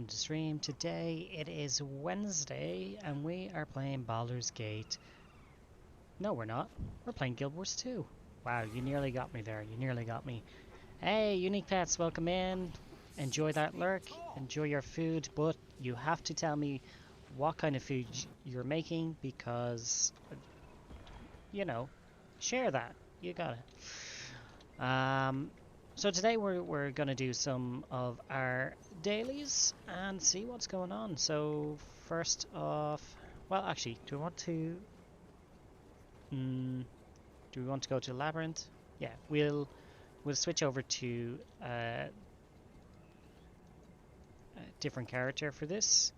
welcome to stream. Today it is Wednesday and we are playing Baldur's Gate. No, we're not. We're playing Guild Wars 2. Wow, you nearly got me there. You nearly got me. Hey, Unique Pets, welcome in. Enjoy that lurk. Enjoy your food, but you have to tell me what kind of food you're making because, you know, share that. You got it. So today we're gonna do some of our dailies and see what's going on. So first off, well, actually, do we want to? Do we want to go to Labyrinth? Yeah, we'll switch over to a different character for this.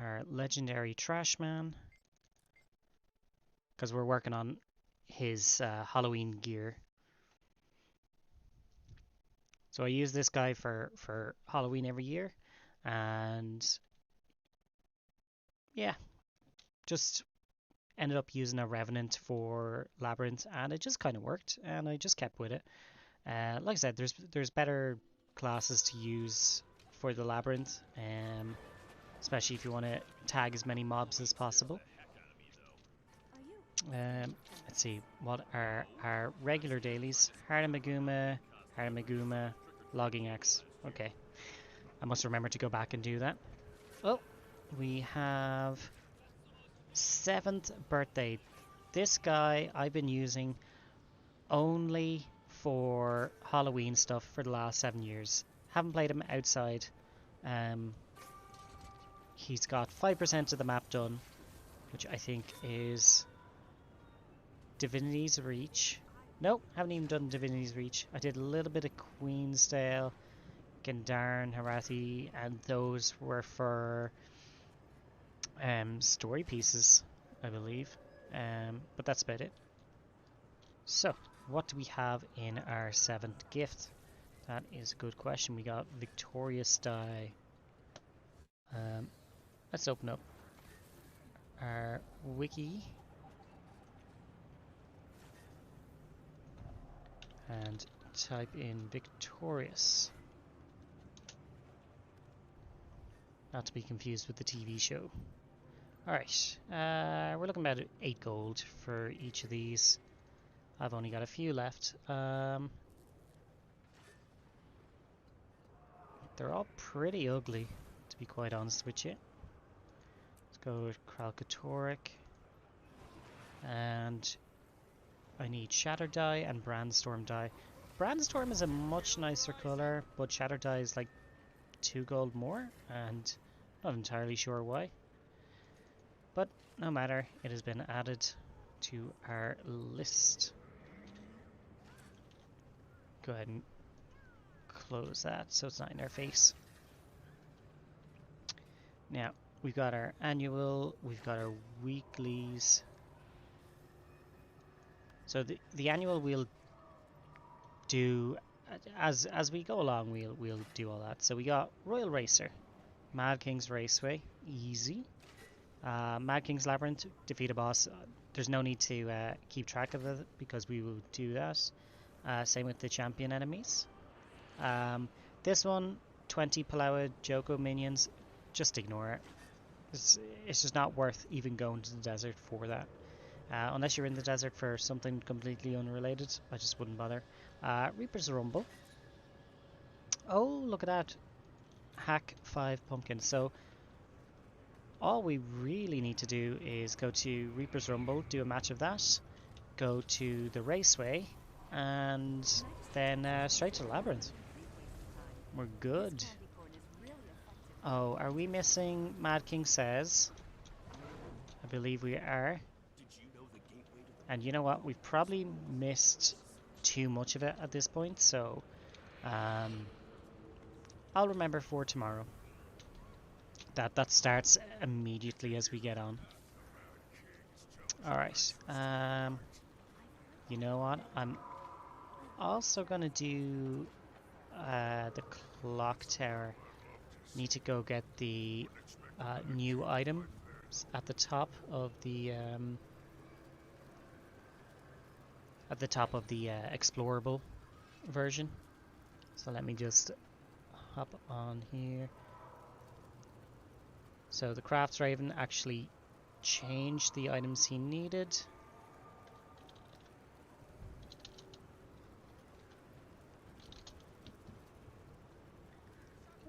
Our legendary Trash Man, because we're working on his Halloween gear. So I use this guy for Halloween every year, and yeah, just ended up using a Revenant for Labyrinth, and it just kind of worked, and I just kept with it. Like I said, there's better classes to use for the Labyrinth, especially if you want to tag as many mobs as possible. Let's see, what are our regular dailies? Harda Maguma, Logging Axe. Okay, I must remember to go back and do that. Oh, we have 7th birthday. This guy I've been using only for Halloween stuff for the last 7 years. Haven't played him outside. He's got 5% of the map done, which I think is Divinity's Reach. Nope, haven't even done Divinity's Reach. I did a little bit of Queensdale, Gendarn, Harathi, and those were for story pieces, I believe. But that's about it. So, what do we have in our 7th gift? That is a good question. We got Victorious Die. Let's open up our wiki and type in Victorious. Not to be confused with the TV show. Alright, we're looking about 8 gold for each of these. I've only got a few left. They're all pretty ugly, to be quite honest with you. Let's go with Kralkatoric. And I need Shatter Dye and Brandstorm Dye. Brandstorm is a much nicer colour, but Shatter Dye is like 2 gold more, and not entirely sure why. But no matter, it has been added to our list. Go ahead and close that so it's not in our face. Now, we've got our annual, we've got our weeklies. So the annual we'll do as we go along. We'll do all that. So we got Royal Racer, Mad King's Raceway, easy. Mad King's Labyrinth, defeat a boss. There's no need to keep track of it because we will do that. Same with the champion enemies. This one, 20 Palawa Joko minions, just ignore it. It's just not worth even going to the desert for that. Unless you're in the desert for something completely unrelated, I just wouldn't bother. Reaper's Rumble. Oh, look at that. Hack 5 pumpkins. So all we really need to do is go to Reaper's Rumble, do a match of that, go to the Raceway, and then straight to the Labyrinth. We're good. Oh, are we missing Mad King Says? I believe we are. And you know what? We've probably missed too much of it at this point, so I'll remember for tomorrow. That starts immediately as we get on. Alright. You know what? I'm also gonna do the clock tower. Need to go get the new item at the top of the explorable version. So let me just hop on here. So the Crafts Raven actually changed the items he needed.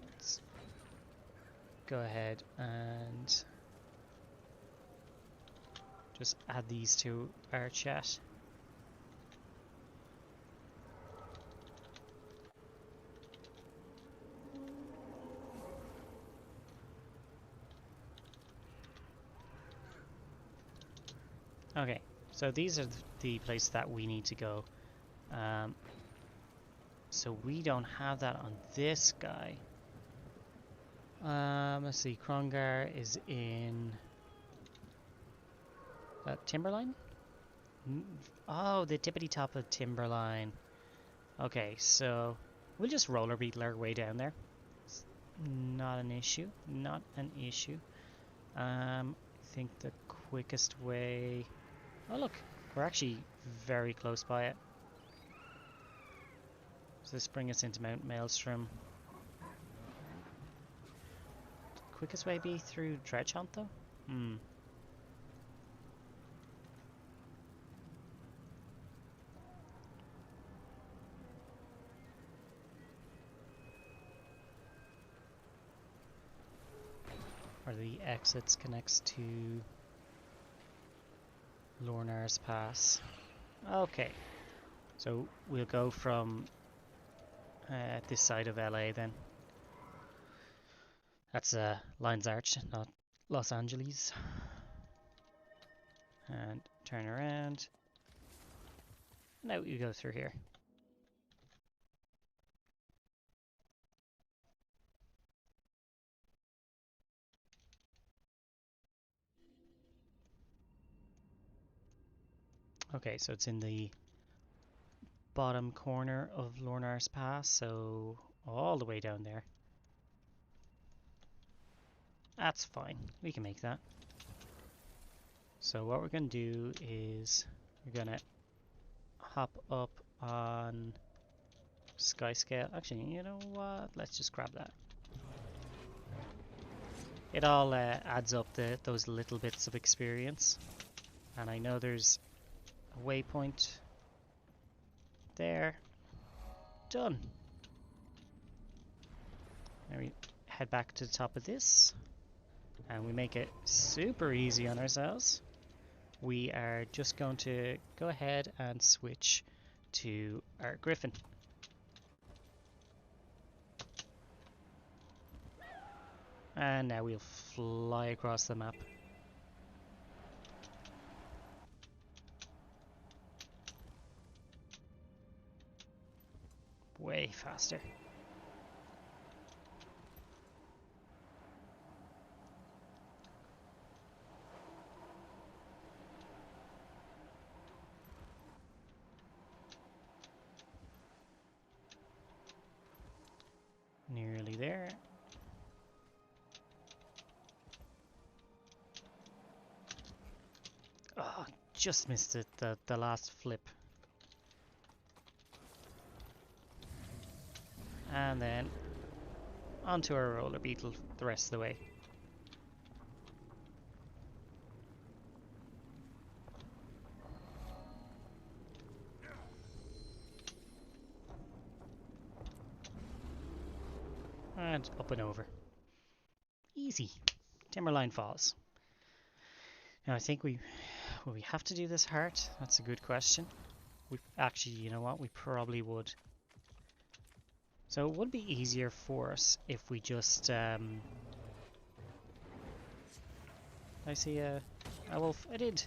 Let's go ahead and just add these to our chat. Okay, so these are the places that we need to go. So we don't have that on this guy. Let's see, Krongar is in Timberline? Oh, the tippity top of Timberline. Okay, so we'll just roller beetle our way down there. It's not an issue. Not an issue. I think the quickest way... Oh look, we're actually very close by it. Does this bring us into Mount Maelstrom? Quickest way be through Dredgehunt though? Where the exits connects to Lornar's Pass. Okay, so we'll go from this side of LA then. That's Lion's Arch, not Los Angeles. And turn around. Now you go through here. Okay, so it's in the bottom corner of Lornar's Pass, so all the way down there. That's fine, we can make that. So what we're going to do is we're going to hop up on Skyscale. Actually, you know what? Let's just grab that. It all adds up those little bits of experience. And I know there's a waypoint there. Done. Now we head back to the top of this. And we make it super easy on ourselves. We are just going to go ahead and switch to our Griffin. And now we'll fly across the map. Way faster. Nearly there. Oh, just missed it, the last flip. And then onto our roller beetle the rest of the way. And up and over. Easy. Timberline Falls. Now I think will we have to do this hard? That's a good question. We actually, you know what? We probably would. So it would be easier for us if we just I see a wolf. I did.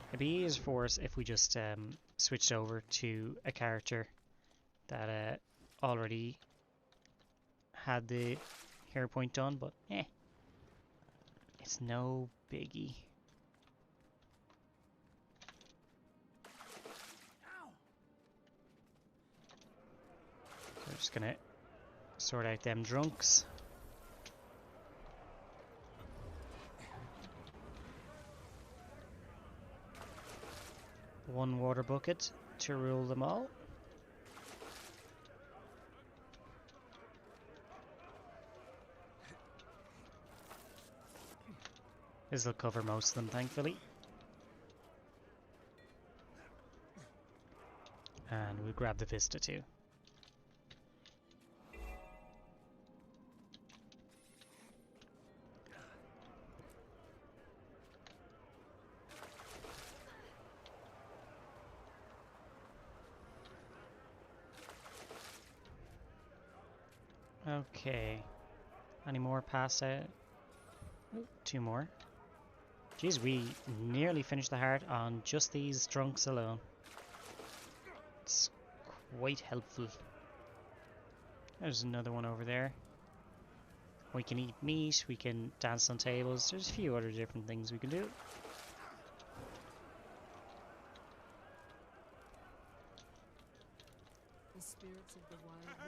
It'd be easier for us if we just switched over to a character that already had the hero point done, but it's no biggie. We're just gonna sort out them drunks. One water bucket to rule them all. This will cover most of them, thankfully. And we'll grab the Vista too. Okay. Any more pass out? Ooh, 2 more. Jeez, we nearly finished the heart on just these drunks alone. It's quite helpful. There's another one over there. We can eat meat, we can dance on tables. There's a few other different things we can do. The spirits of the wild welcome.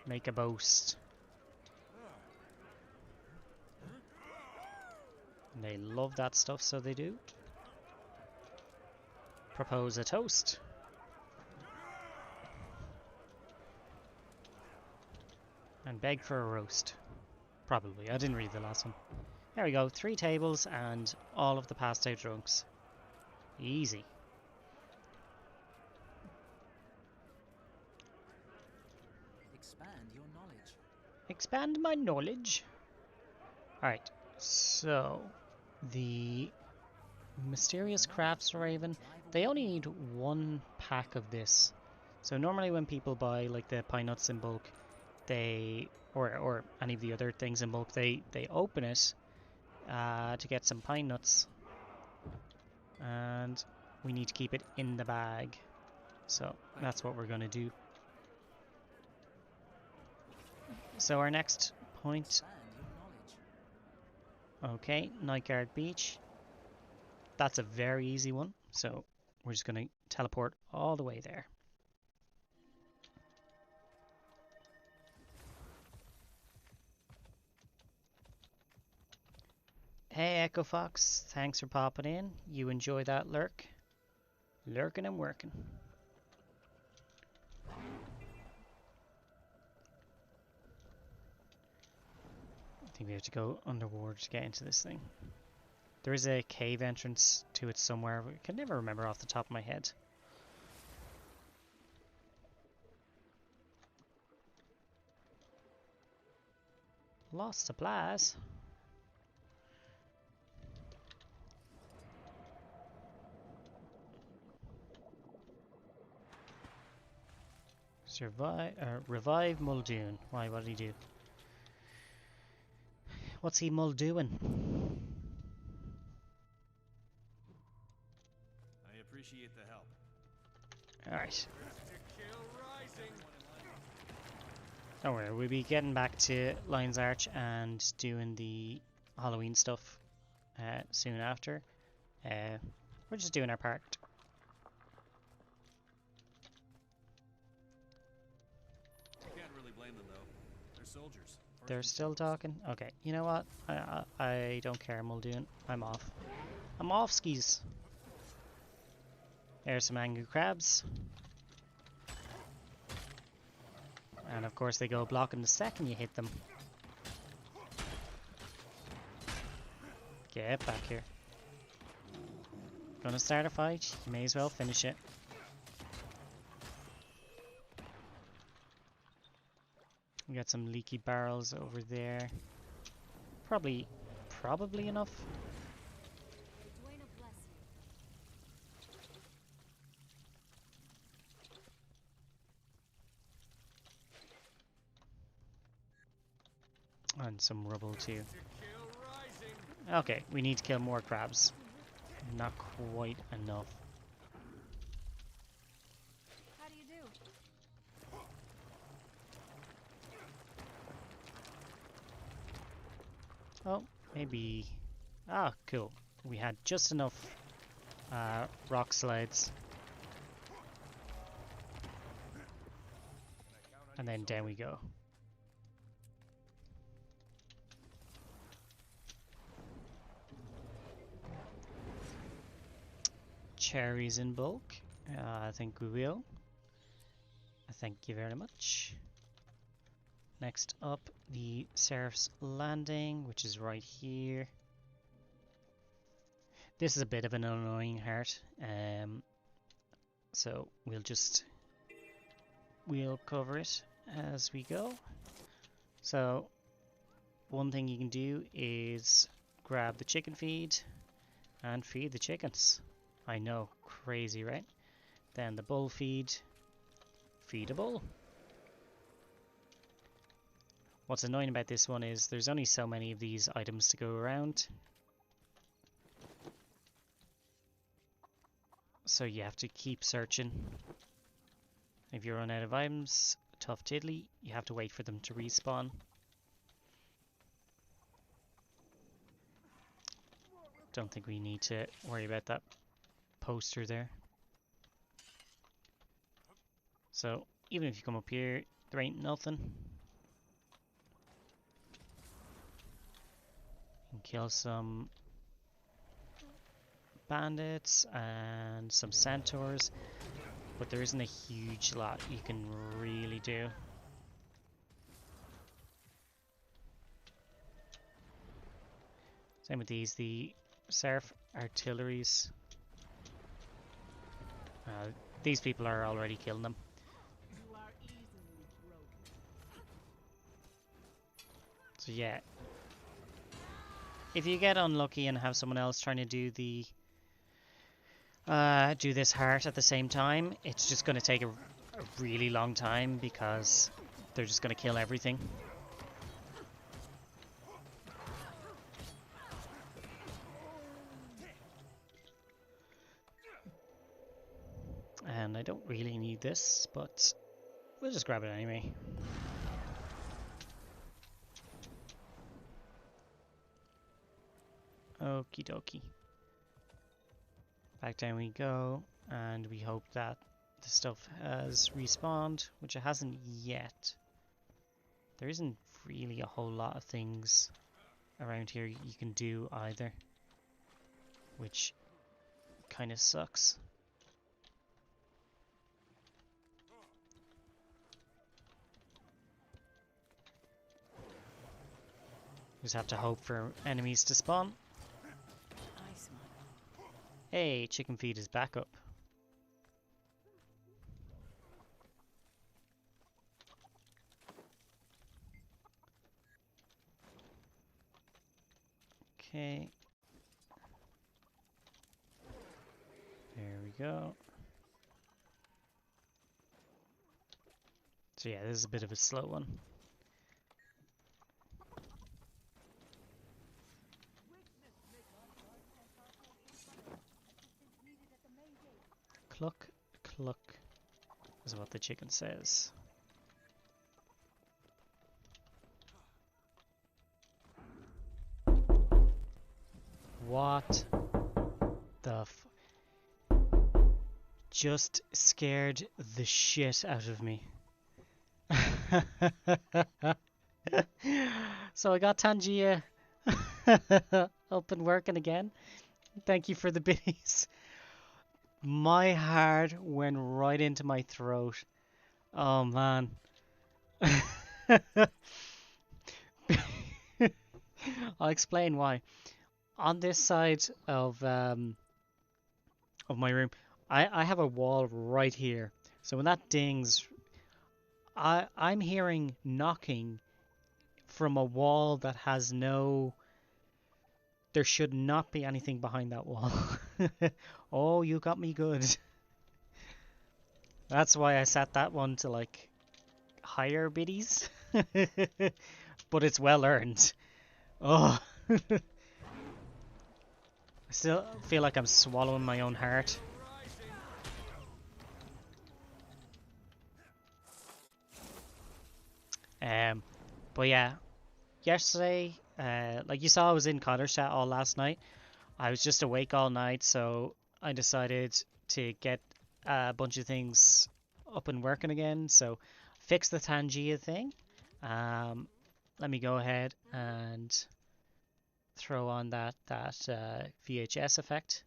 Make a boast. And they love that stuff, so they do. Propose a toast. And beg for a roast. Probably. I didn't read the last one. There we go. 3 tables and all of the passed out drunks. Easy. Expand your knowledge. Expand my knowledge. Alright. So, the Mysterious Crafts Raven, they only need 1 pack of this. So normally when people buy like the pine nuts in bulk, they or any of the other things in bulk, they open it to get some pine nuts, and we need to keep it in the bag. So that's what we're gonna do. So our next point. Okay, Nightguard Beach. That's a very easy one, so we're just going to teleport all the way there. Hey Echo Fox, thanks for popping in. You enjoy that lurk? Lurking and working. I think we have to go underwater to get into this thing. There is a cave entrance to it somewhere. I can never remember off the top of my head. Lost supplies. Revive Muldoon. Why? What did he do? What's he Muldoing? I appreciate the help. Alright. Don't worry, we'll be getting back to Lion's Arch and doing the Halloween stuff soon after. We're just doing our part. You can't really blame them though. They're soldiers. They're still talking? Okay, you know what? I don't care, Muldoon. I'm off. I'm off skis. There's some angry crabs. And of course they go blocking the second you hit them. Get back here. Gonna start a fight, you may as well finish it. We got some leaky barrels over there. Probably enough. And some rubble too. Okay, we need to kill more crabs. Not quite enough. How do you do? Oh, maybe... Ah, cool. We had just enough rock slides. And then down we go. Cherries in bulk. I think we will. Thank you very much. Next up, the Seraph's Landing, which is right here. This is a bit of an annoying heart. So we'll cover it as we go. So one thing you can do is grab the chicken feed and feed the chickens. I know, crazy, right? Then the bull feed a bull. What's annoying about this one is there's only so many of these items to go around. So you have to keep searching. If you run out of items, tough tiddly, you have to wait for them to respawn. Don't think we need to worry about that poster there. So even if you come up here, there ain't nothing. You can kill some bandits and some centaurs, but there isn't a huge lot you can really do. Same with the Seraph artilleries. These people are already killing them. You are easily broken. So yeah, if you get unlucky and have someone else trying to do this heart at the same time, it's just going to take a really long time because they're just going to kill everything. And I don't really need this, but we'll just grab it anyway. Okie dokie. Back down we go, and we hope that the stuff has respawned, which it hasn't yet. There isn't really a whole lot of things around here you can do either, which kind of sucks. Just have to hope for enemies to spawn. Hey, chicken feed is back up. Okay. There we go. So yeah, this is a bit of a slow one. Cluck, cluck, is what the chicken says. What the f... Just scared the shit out of me. So I got Tangia up and working again. Thank you for the biddies. My heart went right into my throat. Oh man. I'll explain why. On this side of my room, I have a wall right here. So when that dings, I'm hearing knocking from a wall that has no... There should not be anything behind that wall. Oh, you got me good. That's why I set that one to like higher biddies. But it's well earned. Oh. I still feel like I'm swallowing my own heart. But yeah, yesterday, like you saw, I was in Connor's chat all last night. I was just awake all night, so I decided to get a bunch of things up and working again. So fix the Tangia thing. Let me go ahead and throw on that VHS effect,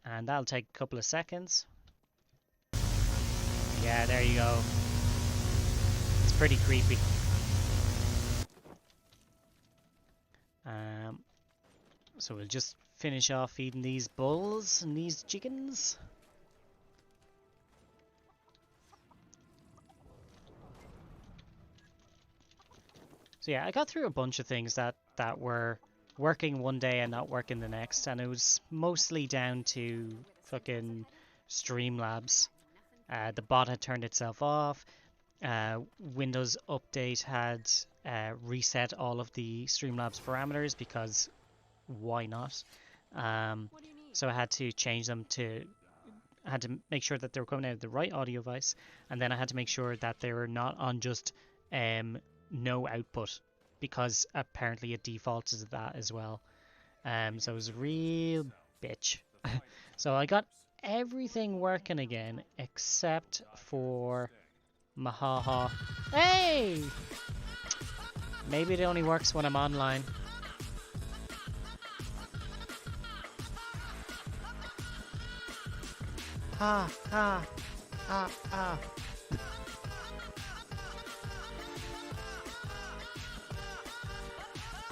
and that'll take a couple of seconds. Yeah, there you go. It's pretty creepy. So we'll just finish off feeding these bulls and these chickens. So yeah, I got through a bunch of things that were working one day and not working the next, and it was mostly down to fucking Streamlabs. The bot had turned itself off. Windows Update had reset all of the Streamlabs parameters because why not? So I had to change them to. I had to make sure that they were coming out of the right audio device, and then I had to make sure that they were not on just no output, because apparently it defaults to that as well. So it was a real bitch. So I got everything working again except for Mahaha. Hey! Maybe it only works when I'm online. Ha ha ha ha.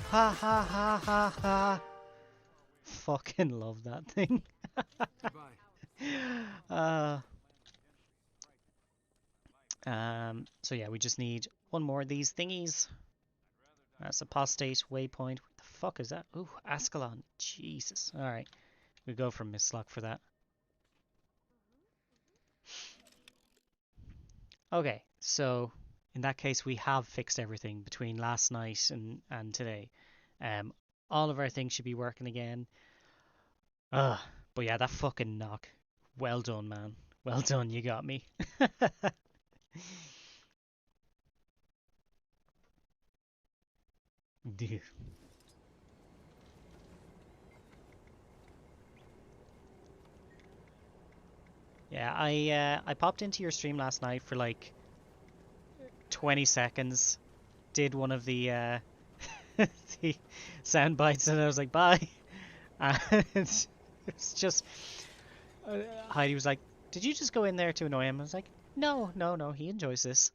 Ha ha ha ha ha. Fucking love that thing. So yeah, we just need one more of these thingies. That's apostate waypoint. What the fuck is that? Ooh, Ascalon. Jesus. Alright. We go from Mistlock for that. Okay, so in that case we have fixed everything between last night and today. All of our things should be working again. But yeah, that fucking knock. Well done, man. Well done, you got me. Dude. Yeah, I popped into your stream last night for like 20 seconds, did one of the the sound bites, and I was like, bye. And it's just Heidi was like, did you just go in there to annoy him? I was like, no, no, no, he enjoys this.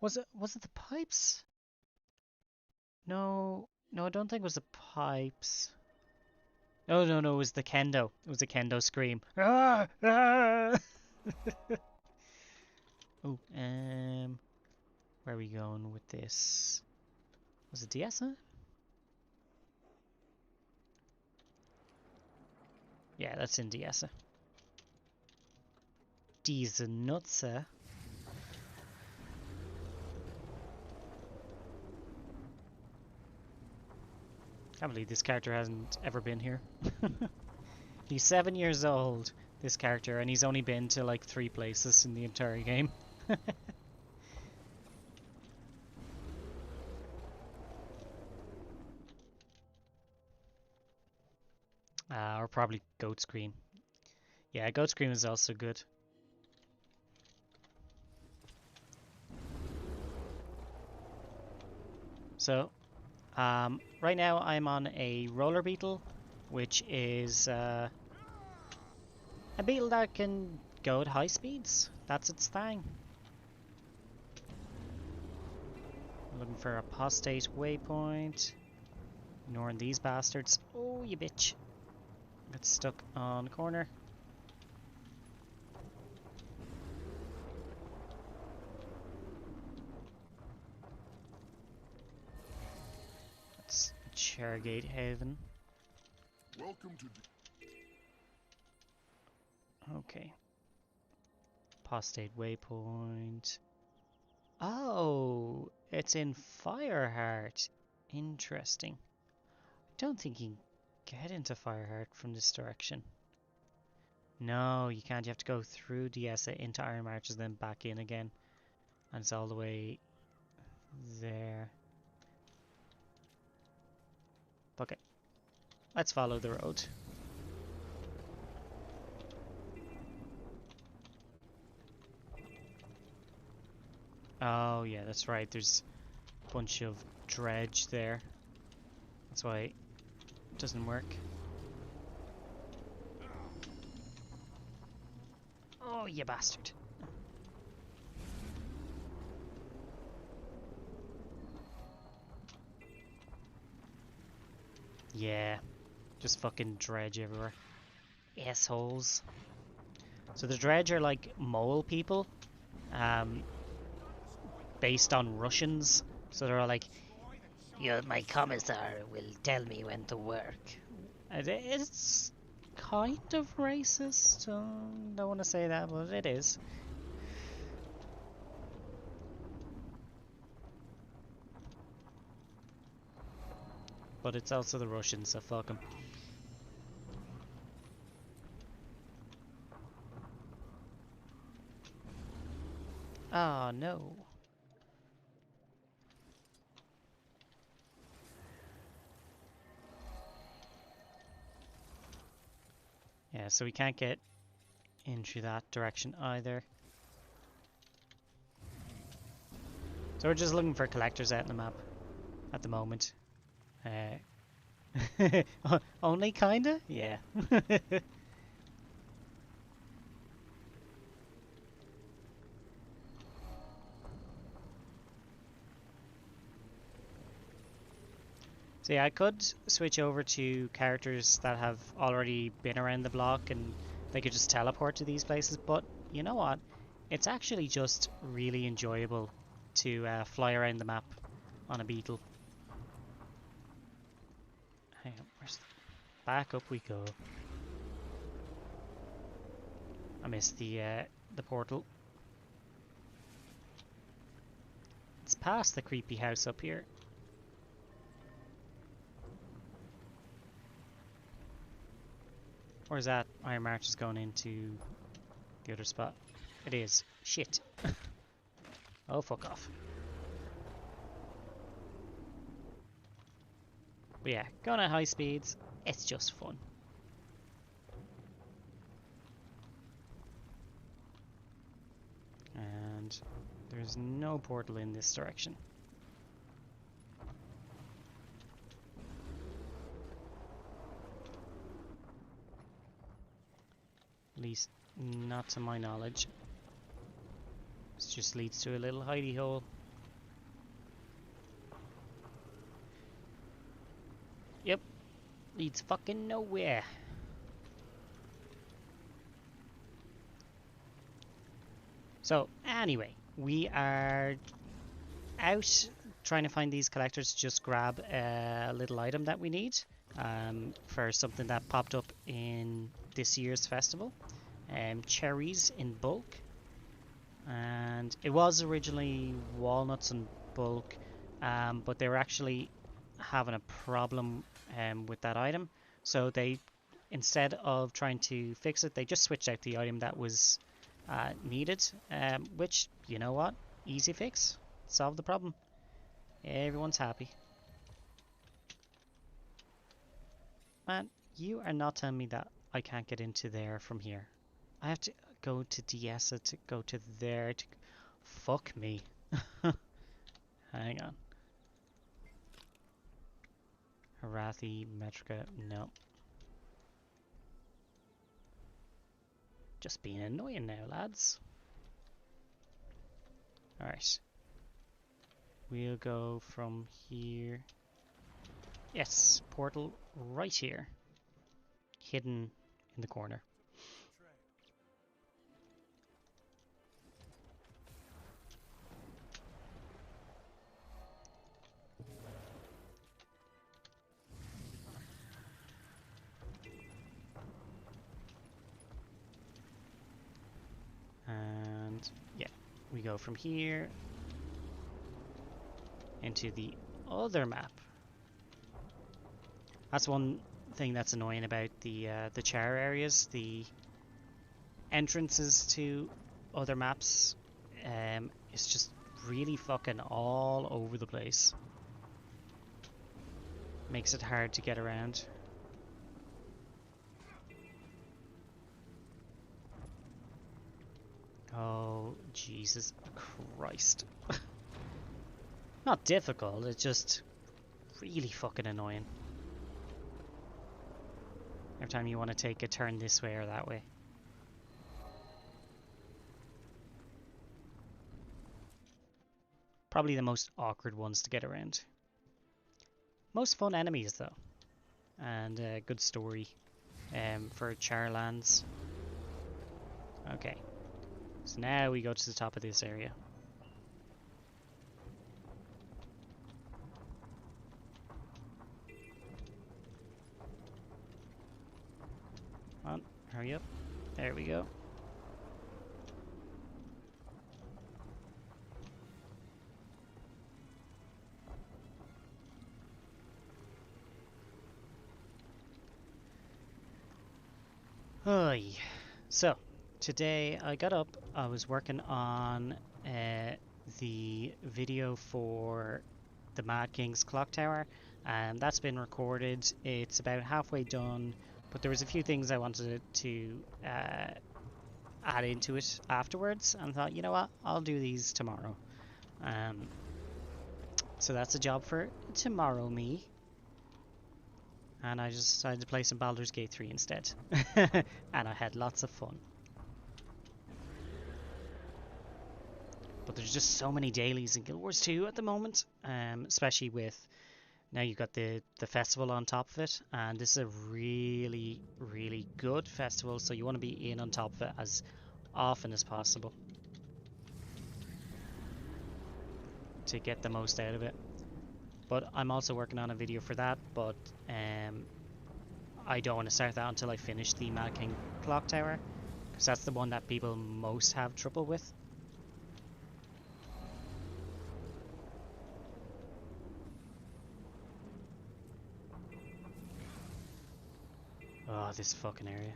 Was it the pipes? No, no, I don't think it was the pipes. Oh no, no, it was the kendo. It was the kendo scream. Ah, ah! Oh, where are we going with this? Was it Diasa? Yeah, that's in Diasa. Diese Nutzer. Can't believe this character hasn't ever been here. He's 7 years old, this character, and he's only been to like 3 places in the entire game. Or probably Goat Scream. Yeah, Goat Scream is also good. So, right now I'm on a roller beetle, which is a beetle that can go at high speeds. That's its thing. Looking for apostate waypoint. Ignoring these bastards. Oh, you bitch. Got stuck on the corner. That's Chairgate Haven. Welcome to. Okay. Apostate waypoint. Oh, it's in Fireheart. Interesting. I don't think you can get into Fireheart from this direction. No, you can't. You have to go through Diessa into Iron Marches, then back in again. And it's all the way there. Okay. Let's follow the road. Oh, yeah, that's right. There's a bunch of dredge there. That's why it doesn't work. Oh, you bastard. Yeah, just fucking dredge everywhere. Assholes. So the dredge are like mole people, um, based on Russians. So they're all like, "You're my commissar will tell me when to work." And it's kind of racist. Don't want to say that, but it is. But it's also the Russians, so fuck them. Oh no. Yeah, so we can't get into that direction either. So we're just looking for collectors out in the map at the moment. Only kinda? Yeah. So yeah, I could switch over to characters that have already been around the block and they could just teleport to these places, but you know what? It's actually just really enjoyable to fly around the map on a beetle. Hang on, where's the... Back up we go. I missed the portal. It's past the creepy house up here. Or is that Iron March is going into the other spot? It is. Shit. Oh, fuck off. But yeah, going at high speeds, it's just fun. And there's no portal in this direction. At least not to my knowledge. This just leads to a little hidey hole. Yep, leads fucking nowhere. So anyway, we are out trying to find these collectors to just grab a little item that we need for something that popped up in this year's festival. Cherries in bulk, and it was originally walnuts in bulk, but they were actually having a problem with that item, so they, instead of trying to fix it, they just switched out the item that was needed, which, you know what, easy fix, solved the problem, everyone's happy. Man, you are not telling me that I can't get into there from here. I have to go to Diessa to go to there to... Fuck me. Hang on. Harathi, Metrica, no. Just being annoying now, lads. Alright. We'll go from here. Yes, portal right here. Hidden in the corner. And yeah, we go from here into the other map. That's one thing that's annoying about the char areas. The entrances to other maps is just really fucking all over the place. Makes it hard to get around. Oh, Jesus Christ. Not difficult, it's just really fucking annoying. Every time you want to take a turn this way or that way. Probably the most awkward ones to get around. Most fun enemies, though. and a good story for Charlands. Okay, so now we go to the top of this area. Come on, hurry up. There we go. Oy. So, today I got up, I was working on the video for the Mad King's Clock Tower, and that's been recorded. It's about halfway done, but there was a few things I wanted to add into it afterwards, and thought, you know what, I'll do these tomorrow. So that's a job for tomorrow, me. And I just decided to play some Baldur's Gate 3 instead. And I had lots of fun. But there's just so many dailies in Guild Wars 2 at the moment. Especially with... Now you've got the festival on top of it. And this is a really, really good festival. So you want to be in on top of it as often as possible. To get the most out of it. But I'm also working on a video for that, but I don't want to start that until I finish the Mad King Clock Tower, because that's the one that people most have trouble with. Oh, this fucking area.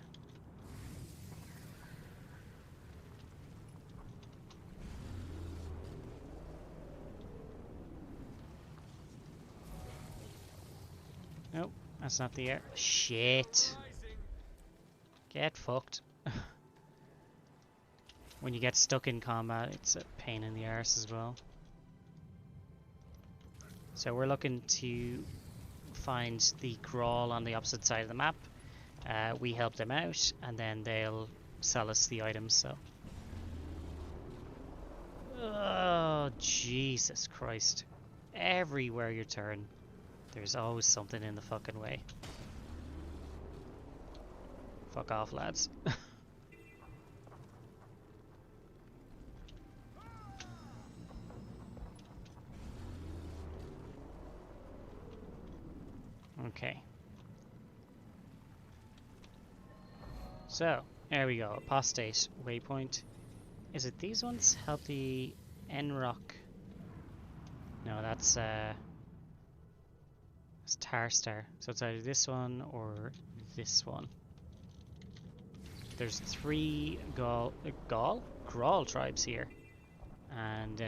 Nope, that's not the air. Shit. Get fucked. When you get stuck in combat, it's a pain in the arse as well. So we're looking to find the Grawl on the opposite side of the map. We help them out, and then they'll sell us the items, so... Oh, Jesus Christ. Everywhere you turn, there's always something in the fucking way. Fuck off, lads. Okay. So, there we go. Apostate waypoint. Is it these ones? Help the Enrock. No, that's it's Tarstar. So it's either this one or this one. There's 3 Grawl tribes here. And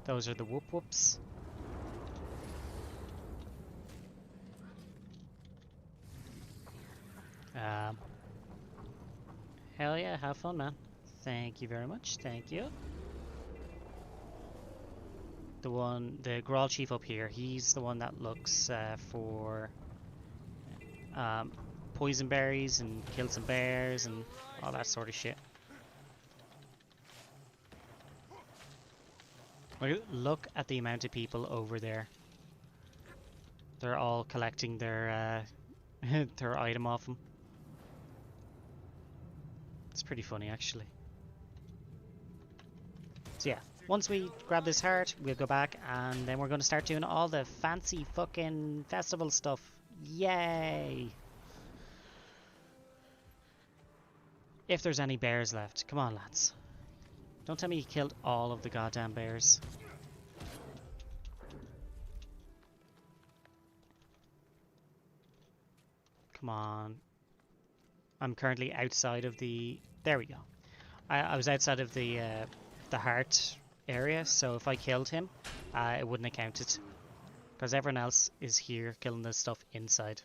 those are the Whoop Whoops. Hell yeah, have fun, man. Thank you very much, thank you. The Grawl Chief up here, he's the one that looks for poison berries and kill some bears and all that sort of shit. Look at the amount of people over there. They're all collecting their their item off them. It's pretty funny, actually. So yeah, once we grab this heart, we'll go back and then we're going to start doing all the fancy fucking festival stuff. Yay! If there's any bears left. Come on, lads. Don't tell me you killed all of the goddamn bears. Come on. I'm currently outside of the... There we go. I was outside of the heart area, so if I killed him, it wouldn't have counted. Because everyone else is here killing the stuff inside.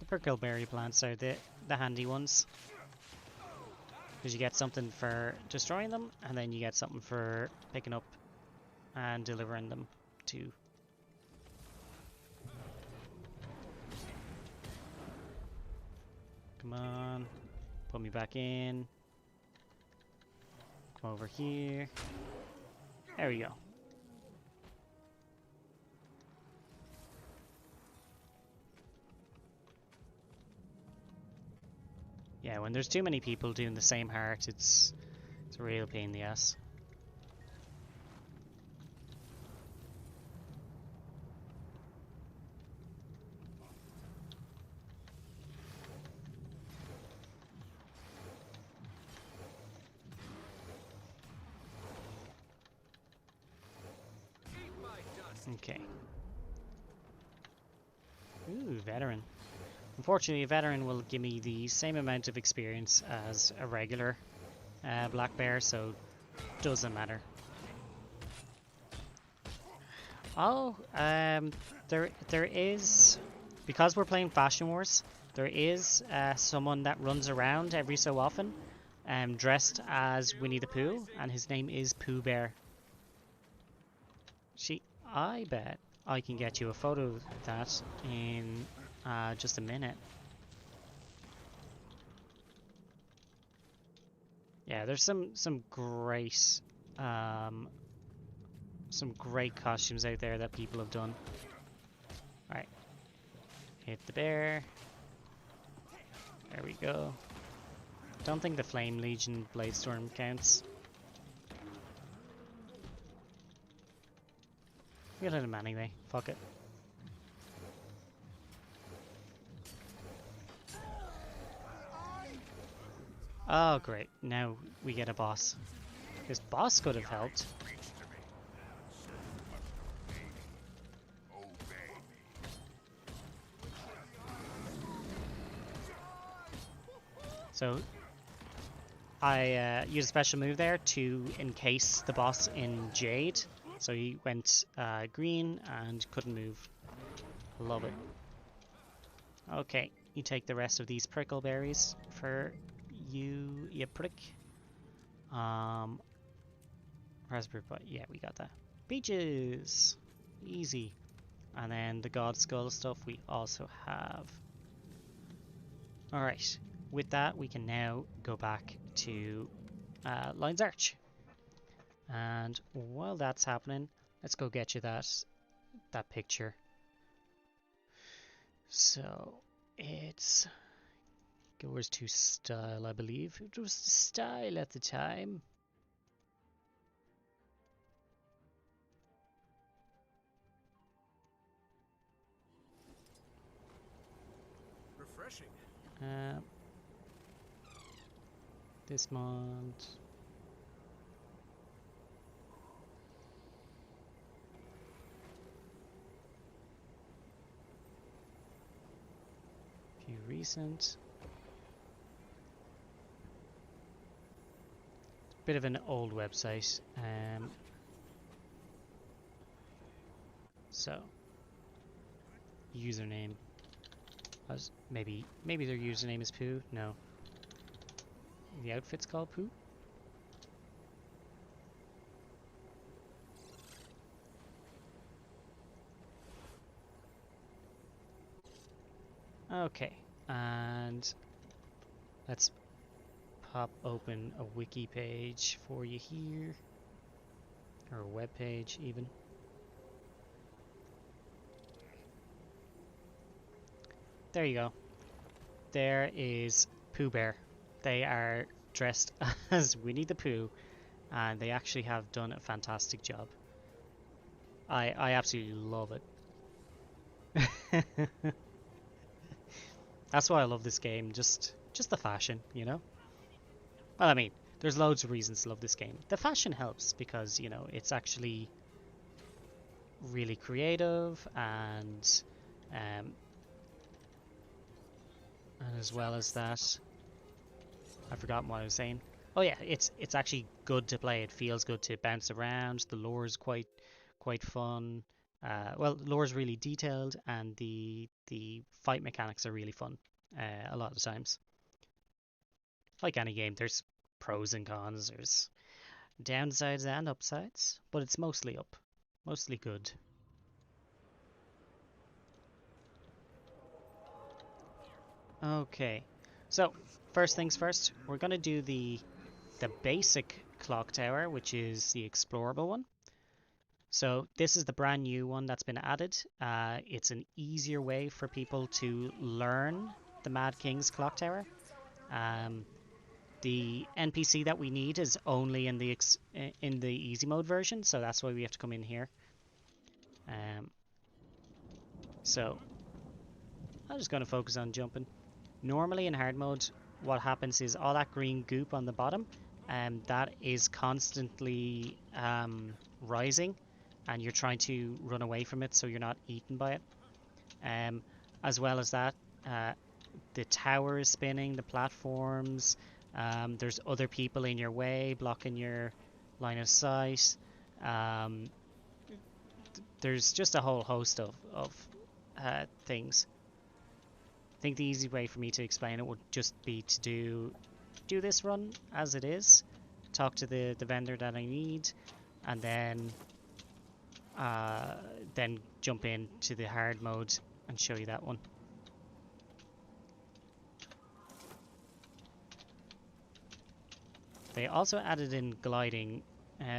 The prickleberry plants are the handy ones. Because you get something for destroying them, and then you get something for picking up and delivering them to. Come on. Put me back in. Come over here. There we go. Yeah, when there's too many people doing the same heart, it's a real pain in the ass. Okay. Ooh, veteran. Unfortunately, a veteran will give me the same amount of experience as a regular black bear, so doesn't matter. Oh, there is, because we're playing Fashion Wars, there is someone that runs around every so often, dressed as Winnie the Pooh, and his name is Pooh Bear. I bet I can get you a photo of that in just a minute. Yeah, there's some great costumes out there that people have done. Alright. Hit the bear. There we go. Don't think the Flame Legion Bladestorm counts. We'll hit him anyway. Fuck it. Oh great, now we get a boss. This boss could have helped. So I used a special move there to encase the boss in Jade. So he went green and couldn't move. Love it. Okay, you take the rest of these prickle berries for you prick. Raspberry Pie, yeah, we got that. Peaches! Easy. And then the God Skull stuff we also have. Alright, with that we can now go back to Lion's Arch. And while that's happening, let's go get you that picture. So it's goes to style, I believe. It was the style at the time. Refreshing. This month. Few recent. Bit of an old website. So username. Maybe their username is Pooh? No. The outfit's called Pooh? Okay, and let's pop open a wiki page for you here, or a web page even. There you go. There is Pooh Bear. They are dressed as Winnie the Pooh, and they actually have done a fantastic job. I absolutely love it. That's why I love this game, just the fashion, you know? Well, I mean, there's loads of reasons to love this game. The fashion helps because, you know, it's actually really creative and as well as that, I've forgotten what I was saying. Oh yeah, it's actually good to play. It feels good to bounce around. The lore is quite fun. Well, the lore is really detailed, and the fight mechanics are really fun. A lot of the times, like any game, there's pros and cons. There's downsides and upsides, but it's mostly up, mostly good. Okay, so first things first, we're gonna do the basic clock tower, which is the explorable one. So this is the brand new one that's been added. It's an easier way for people to learn the Mad King's clock tower. The NPC that we need is only in the easy mode version, so that's why we have to come in here. So I'm just going to focus on jumping. Normally in hard mode, what happens is all that green goop on the bottom, that is constantly rising, and you're trying to run away from it so you're not eaten by it. As well as that, the tower is spinning, the platforms, there's other people in your way blocking your line of sight. There's just a whole host of things. I think the easy way for me to explain it would just be to do this run as it is, talk to the vendor that I need, and then jump into the hard mode and show you that one. They also added in gliding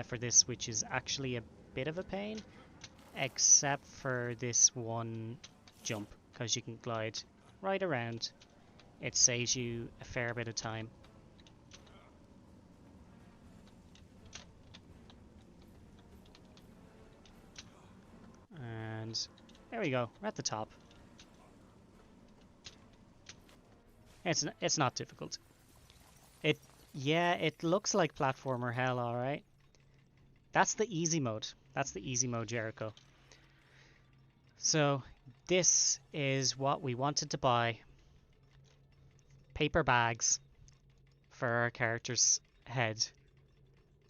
for this, which is actually a bit of a pain, except for this one jump, because you can glide right around. It saves you a fair bit of time. And there we go, we're at the top. It's not difficult. It looks like platformer hell, alright. That's the easy mode. That's the easy mode, Jericho. So this is what we wanted to buy. Paper bags for our character's head.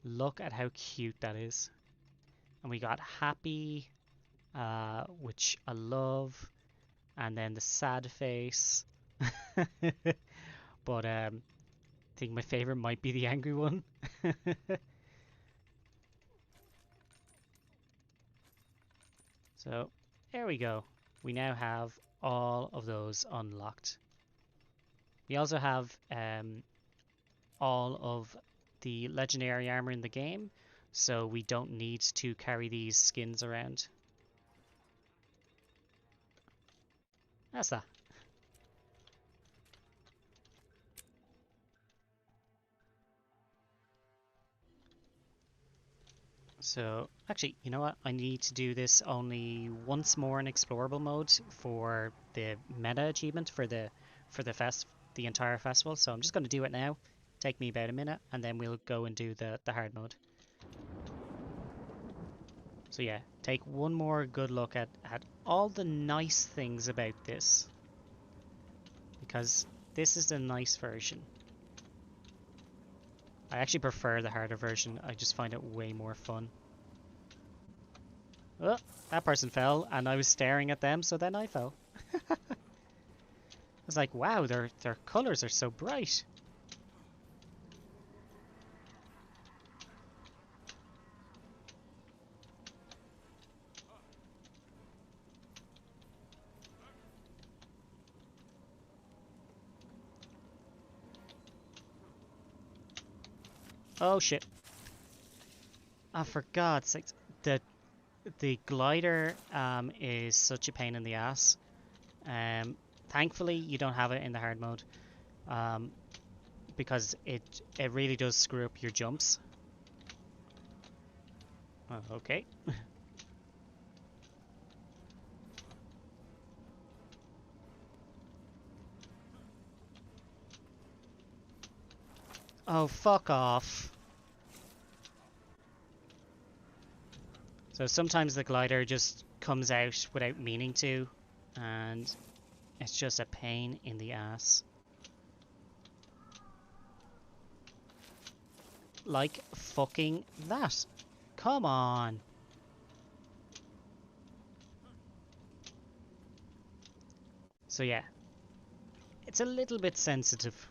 Look at how cute that is. And we got happy, which I love, and then the sad face. But I think my favorite might be the angry one. So there we go. We now have all of those unlocked. We also have all of the legendary armor in the game, so we don't need to carry these skins around. That's that. So actually, you know what? I need to do this only once more in explorable mode for the meta achievement for the entire festival. So I'm just going to do it now. Take me about a minute, and then we'll go and do the hard mode. So yeah, take one more good look at all the nice things about this, because this is the nice version. I actually prefer the harder version. I just find it way more fun. Oh, that person fell, and I was staring at them, so then I fell. I was like, wow, their colors are so bright. Oh shit. Oh, for God's sake. The glider is such a pain in the ass. Thankfully, you don't have it in the hard mode, because it really does screw up your jumps. Oh, okay. Oh, fuck off. So sometimes the glider just comes out without meaning to, and it's just a pain in the ass. Like fucking that. Come on. So yeah, it's a little bit sensitive.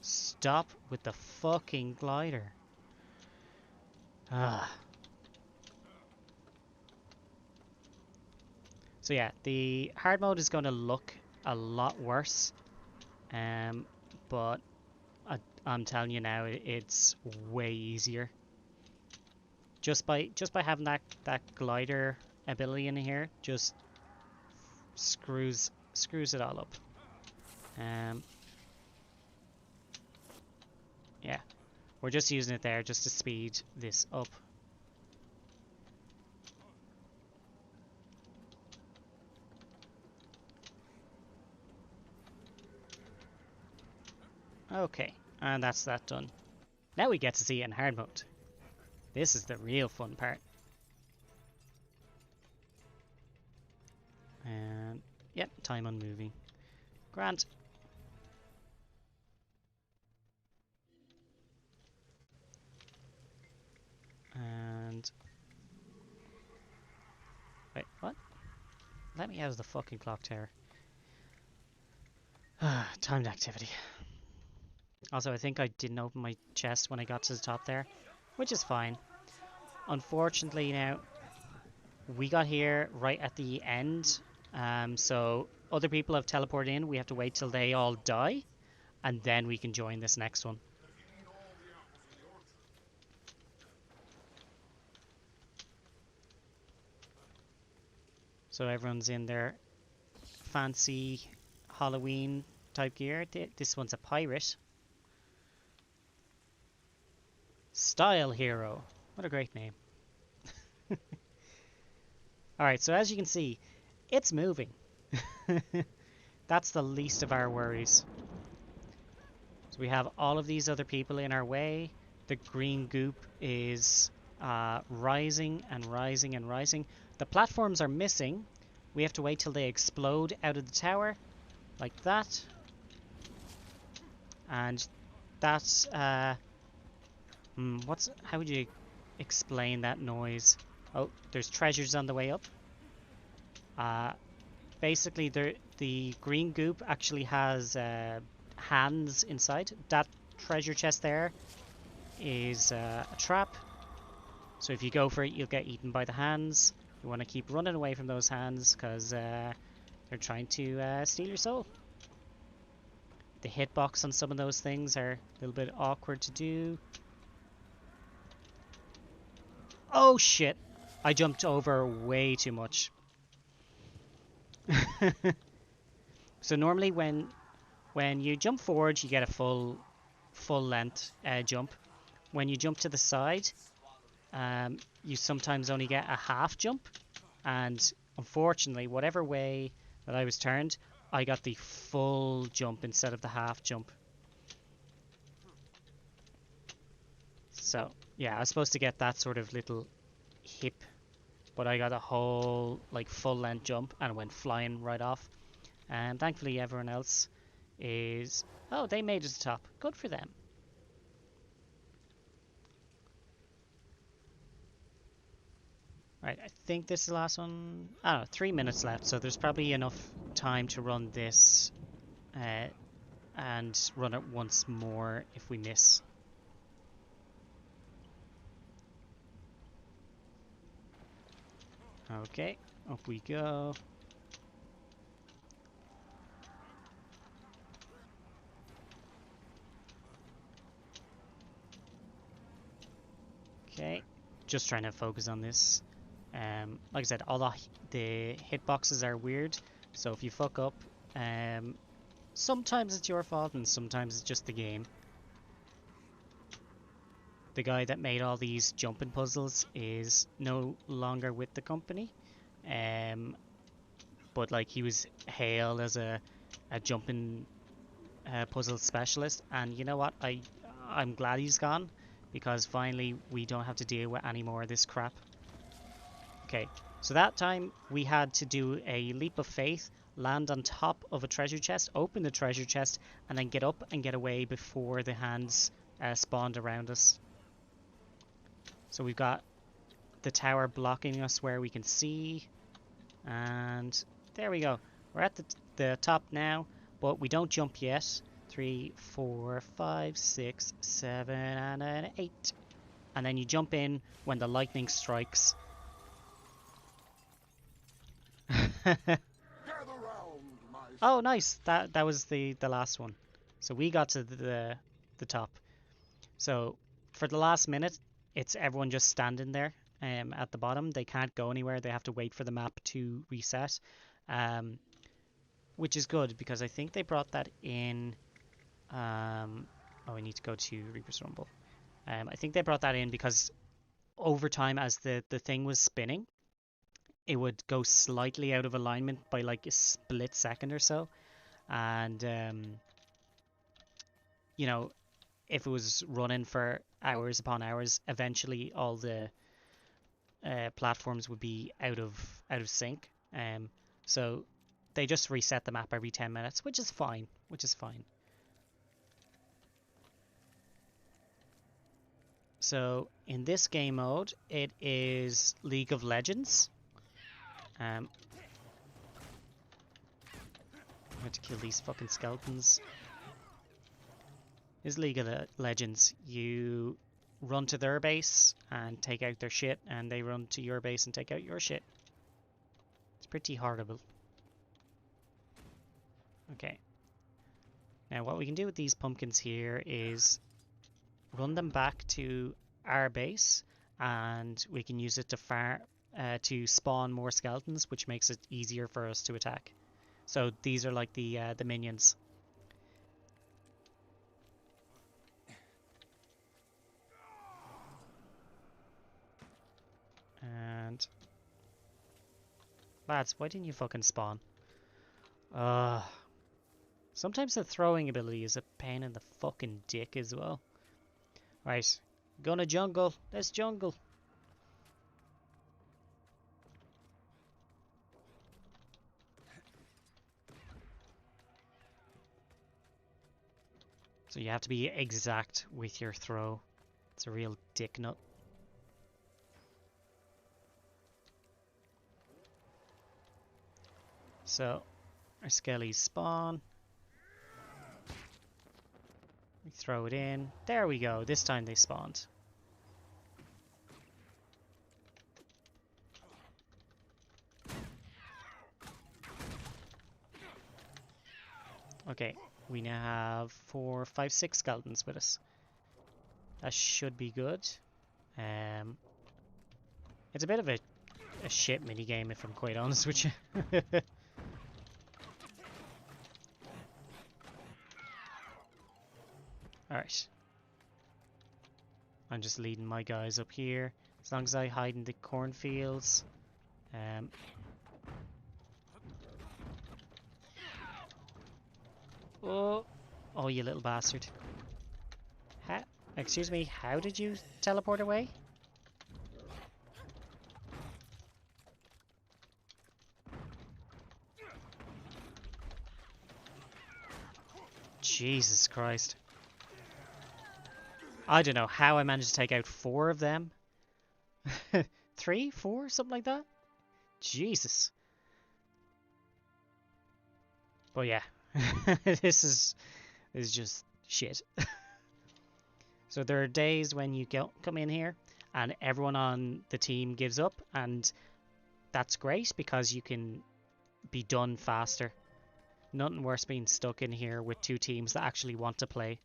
Stop with the fucking glider. Ah. So yeah, the hard mode is going to look a lot worse, but I'm telling you now, it's way easier. Just by having that glider ability in here, just screws it all up. Yeah, we're just using it there just to speed this up. Okay, and that's that done. Now we get to see it in hard mode. This is the real fun part. And yep, time on moving. Grant. And wait, what? Let me out of the fucking clock tower. Timed activity. Also, I think I didn't open my chest when I got to the top there, which is fine. Unfortunately now, we got here right at the end, so other people have teleported in. We have to wait till they all die, and then we can join this next one. So everyone's in their fancy Halloween type gear. This one's a pirate. Style Hero. What a great name. Alright, so as you can see, it's moving. That's the least of our worries. So we have all of these other people in our way. The green goop is rising and rising and rising. The platforms are missing. We have to wait till they explode out of the tower. Like that. And that's... how would you explain that noise? Oh, there's treasures on the way up. Basically, the green goop actually has hands inside. That treasure chest there is a trap. So if you go for it, you'll get eaten by the hands. You want to keep running away from those hands because they're trying to steal your soul. The hitbox on some of those things are a little bit awkward to do. Oh shit! I jumped over way too much. So normally when you jump forward, you get a full length jump. When you jump to the side, you sometimes only get a half jump. And unfortunately, whatever way that I was turned, I got the full jump instead of the half jump. So yeah, I was supposed to get that sort of little hip, but I got a whole like full length jump and went flying right off. And thankfully everyone else is... Oh, they made it to the top. Good for them. Right, I think this is the last one. I don't know, 3 minutes left, so there's probably enough time to run this and run it once more if we miss. Okay, up we go. Okay, just trying to focus on this. Like I said, all the hitboxes are weird, so if you fuck up, sometimes it's your fault and sometimes it's just the game. The guy that made all these jumping puzzles is no longer with the company, but like he was hailed as a jumping puzzle specialist, and you know what? I'm glad he's gone because finally we don't have to deal with any more of this crap. Okay, so that time we had to do a leap of faith, land on top of a treasure chest, open the treasure chest, and then get up and get away before the hands spawned around us. So we've got the tower blocking us where we can see, and there we go. We're at the top now, but we don't jump yet. 3, 4, 5, 6, 7, and an 8. And then you jump in when the lightning strikes. Oh, nice. That was the last one. So we got to the the top. So for the last minute, it's everyone just standing there at the bottom. They can't go anywhere. They have to wait for the map to reset, which is good because I think they brought that in. Oh, I need to go to Reaper's Rumble. I think they brought that in because over time, as the thing was spinning, it would go slightly out of alignment by like a split second or so, and you know, if it was running for hours upon hours, eventually all the platforms would be out of sync. So they just reset the map every 10 minutes, which is fine. So in this game mode, it is League of Legends. I have to kill these fucking skeletons. Is League of Legends. You run to their base and take out their shit, and they run to your base and take out your shit. It's pretty horrible. Okay. Now what we can do with these pumpkins here is run them back to our base, and we can use it to spawn more skeletons, which makes it easier for us to attack. So these are like the minions. And lads, why didn't you fucking spawn? Sometimes the throwing ability is a pain in the fucking dick as well. Right, gonna jungle. Let's jungle. So you have to be exact with your throw. It's a real dick nut. So our skellies spawn. We throw it in. There we go. This time they spawned. Okay, we now have 4, 5, 6 skeletons with us. That should be good. It's a bit of a shit minigame if I'm quite honest with you. Alright. I'm just leading my guys up here. As long as I hide in the cornfields. Oh, you little bastard. Excuse me, how did you teleport away? Jesus Christ. I don't know how I managed to take out 4 of them. 3, 4, something like that. Jesus. But yeah, this is just shit. So there are days when you come in here and everyone on the team gives up, and that's great because you can be done faster. Nothing worse being stuck in here with 2 teams that actually want to play.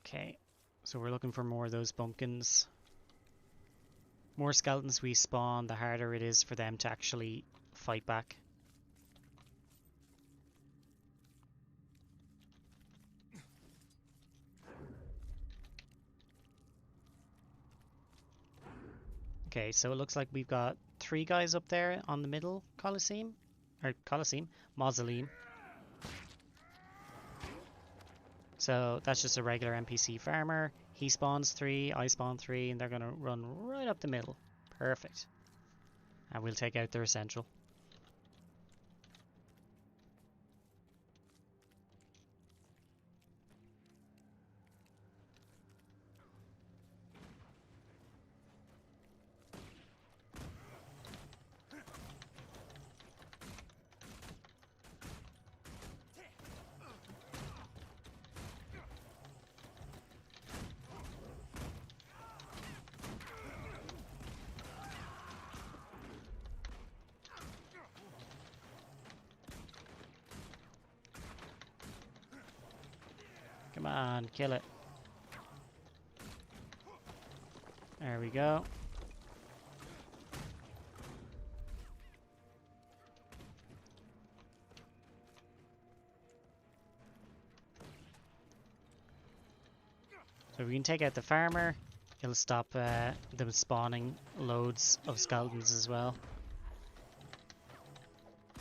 Okay, so we're looking for more of those pumpkins. More skeletons we spawn, the harder it is for them to actually fight back. Okay, so it looks like we've got 3 guys up there on the middle mausoleum. So that's just a regular NPC farmer. He spawns 3, I spawn 3, and they're gonna run right up the middle. Perfect. And we'll take out their essential. And kill it. There we go. So we can take out the farmer. It'll stop them spawning loads of skeletons as well.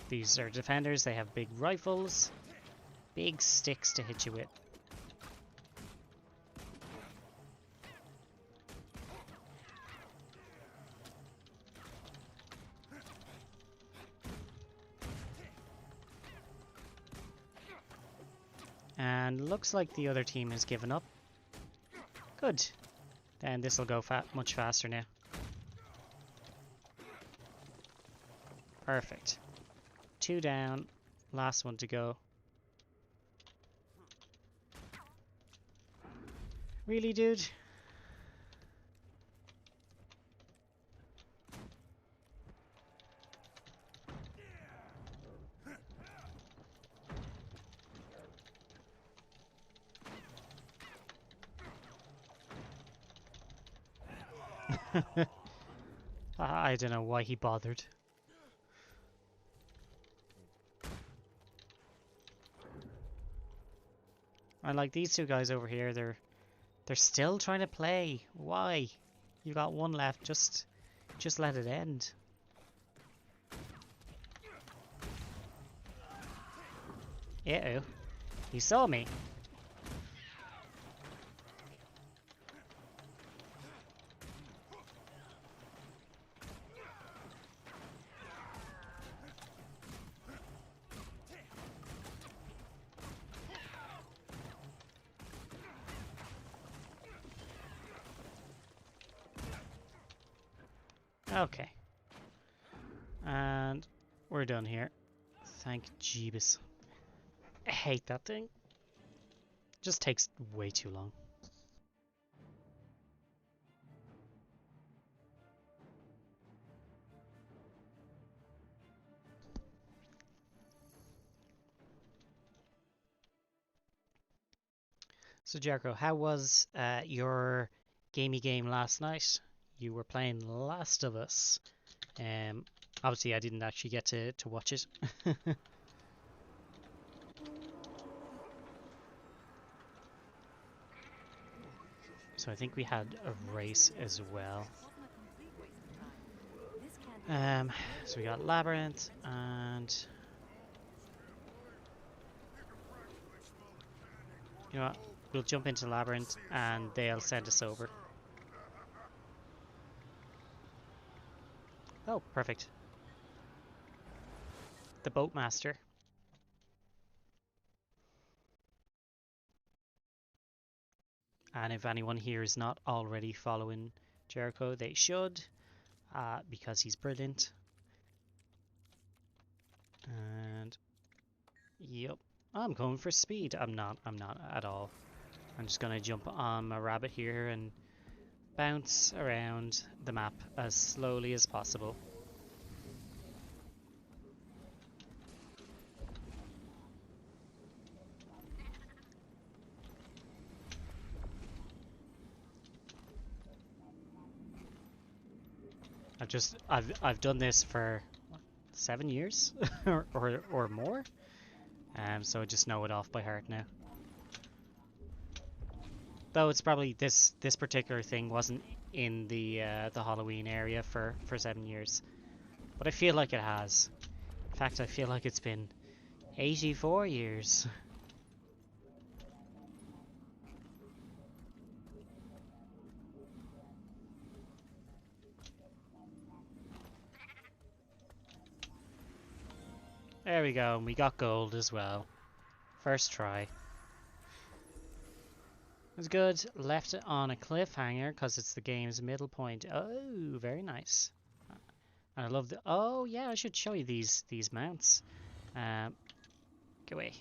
These are defenders. They have big rifles. Big sticks to hit you with. And looks like the other team has given up. Good. Then this will go much faster now. Perfect. 2 down. Last one to go. Really, dude? I don't know why he bothered. And like these two guys over here, they're still trying to play. Why? You got one left. Just let it end. Uh-oh. He saw me. Okay. And we're done here. Thank Jeebus. I hate that thing. Just takes way too long. So Jericho, how was your gamey game last night? You were playing Last of Us. Obviously I didn't actually get to watch it. So I think we had a race as well. So we got Labyrinth and you know what? We'll jump into Labyrinth and they'll send us over. Oh, perfect. The Boatmaster. And if anyone here is not already following Jericho, they should, because he's brilliant. And yep, I'm going for speed. I'm not at all. I'm just gonna jump on my rabbit here and bounce around the map as slowly as possible. I've done this for 7 years or more. So I just know it off by heart now. Though it's probably this particular thing wasn't in the Halloween area for 7 years. But I feel like it has. In fact, I feel like it's been 84 years. There we go, and we got gold as well. First try. It was good. Left it on a cliffhanger because it's the game's middle point. Oh, very nice. And I love the... Oh, yeah, I should show you these mounts. Go away.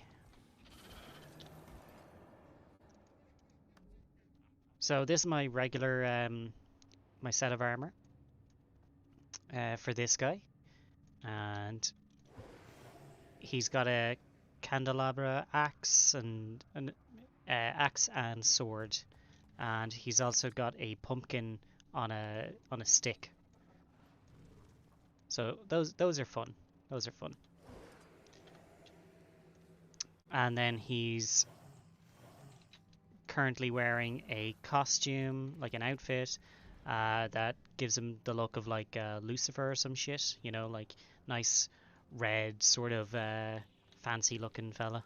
So this is my regular, my set of armor for this guy. And he's got a candelabra axe and axe and sword, and he's also got a pumpkin on a stick. So those are fun. Those are fun. And then he's currently wearing a costume, like an outfit, that gives him the look of like Lucifer or some shit. You know, like nice red sort of fancy looking fella.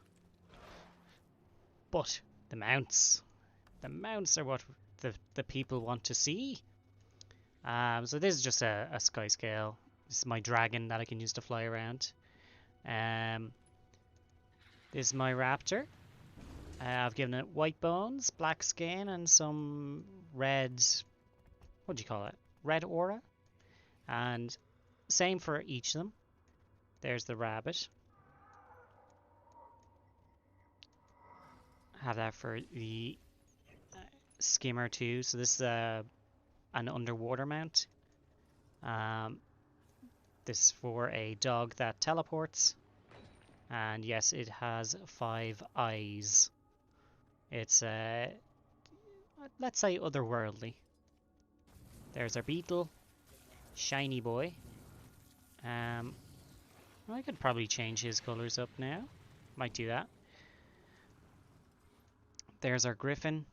But the mounts, the mounts are what the people want to see. So this is just a sky scale. This is my dragon that I can use to fly around. This is my raptor. I've given it white bones, black skin, and some red. What do you call it? Red aura. And same for each of them. There's the rabbit. Have that for the skimmer too. So this is an underwater mount. This is for a dog that teleports. And yes, it has 5 eyes. It's let's say otherworldly. There's our beetle, shiny boy. I could probably change his colors up now. Might do that. There's our griffin.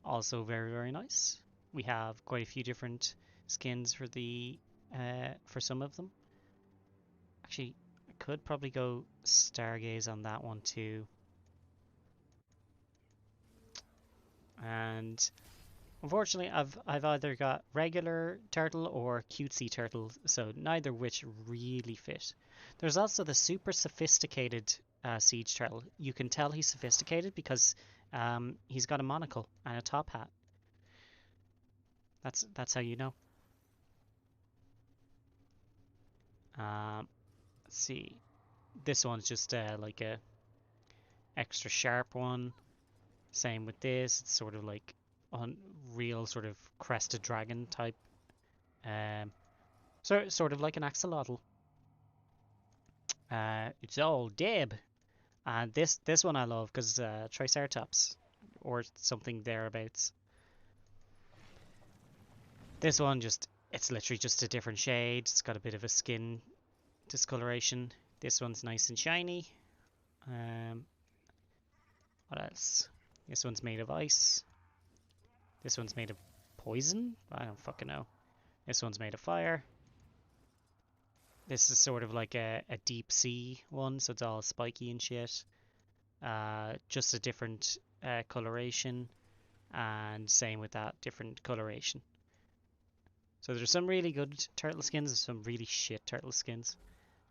Also very, very nice. We have quite a few different skins for the for some of them. Actually, I could probably go stargaze on that one too. And unfortunately, I've either got regular turtle or cutesy turtle, so neither which really fit. There's also the super sophisticated siege turtle. You can tell he's sophisticated because he's got a monocle and a top hat. That's how you know. Let's see. This one's just like a extra sharp one. Same with this. It's sort of like on real sort of crested dragon type. Sort of like an axolotl. It's all Deb. And this one I love because Triceratops or something thereabouts. This one it's literally just a different shade. It's got a bit of a skin discoloration. This one's nice and shiny. What else? This one's made of ice. This one's made of poison? I don't fucking know. This one's made of fire. This is sort of like a deep sea one, so it's all spiky and shit. Just a different coloration, and same with that, different coloration. So there's some really good turtle skins and some really shit turtle skins.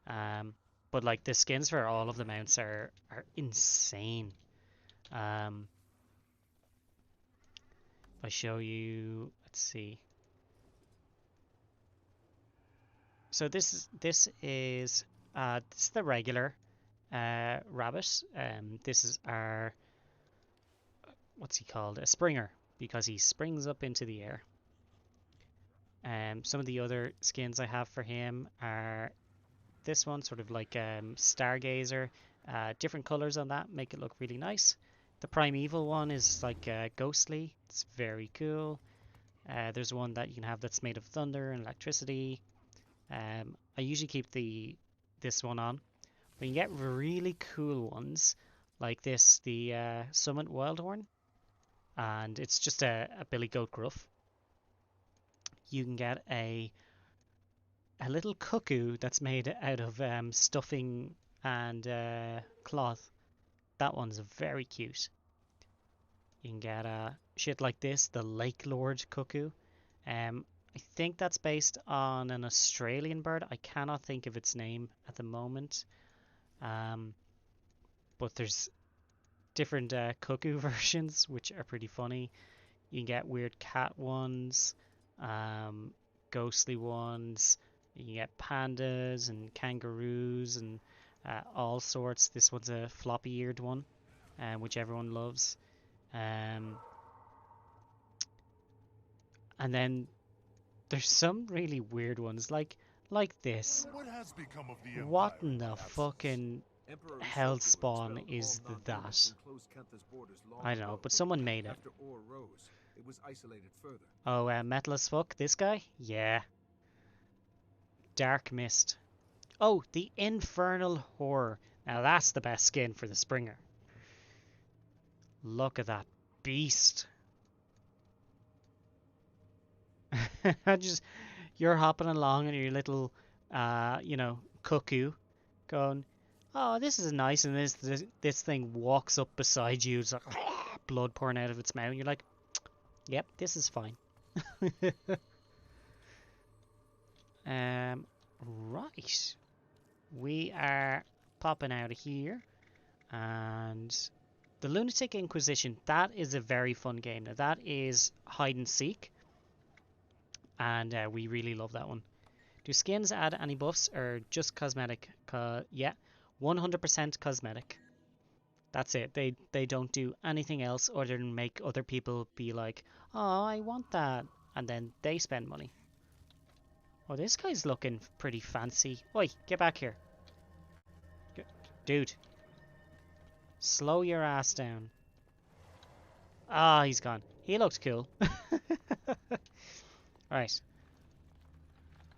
But like the skins for all of the mounts are insane. If I show you, let's see. So this is the regular rabbit. This is our, what's he called? A springer, because he springs up into the air. Some of the other skins I have for him are this one, sort of like Stargazer. Different colors on that make it look really nice. The primeval one is like ghostly. It's very cool. There's one that you can have that's made of thunder and electricity. I usually keep this one on. But you can get really cool ones like this, the Summit Wildhorn, and it's just a billy goat gruff. You can get a little cuckoo that's made out of stuffing and cloth. That one's very cute. You can get shit like this, the Lake Lord cuckoo. I think that's based on an Australian bird. I cannot think of its name at the moment. But there's different cuckoo versions, which are pretty funny. You can get weird cat ones, ghostly ones. You can get pandas and kangaroos and all sorts. This one's a floppy-eared one, which everyone loves. And then there's some really weird ones, like this. What has become of the What Empire, in the absence? fucking... hell spawn is that? I don't know, but someone made it. After ore rose, it was isolated further. Oh, metal as fuck, this guy? Yeah. Dark Mist. Oh, the Infernal Horror. Now that's the best skin for the Springer. Look at that beast. Just, you're hopping along in your little, cuckoo, going, oh, this is nice, and this thing walks up beside you. It's like blood pouring out of its mouth. And you're like, yep, this is fine. Right. We are popping out of here, and the Lunatic Inquisition. That is a very fun game. Now that is hide and seek, and we really love that one. Do skins add any buffs or just cosmetic? Yeah, 100% cosmetic. That's it. They don't do anything else other than make other people be like, oh, I want that, and then they spend money. Oh, this guy's looking pretty fancy. Oi, get back here. Dude. Slow your ass down. Ah, he's gone. He looks cool. Right.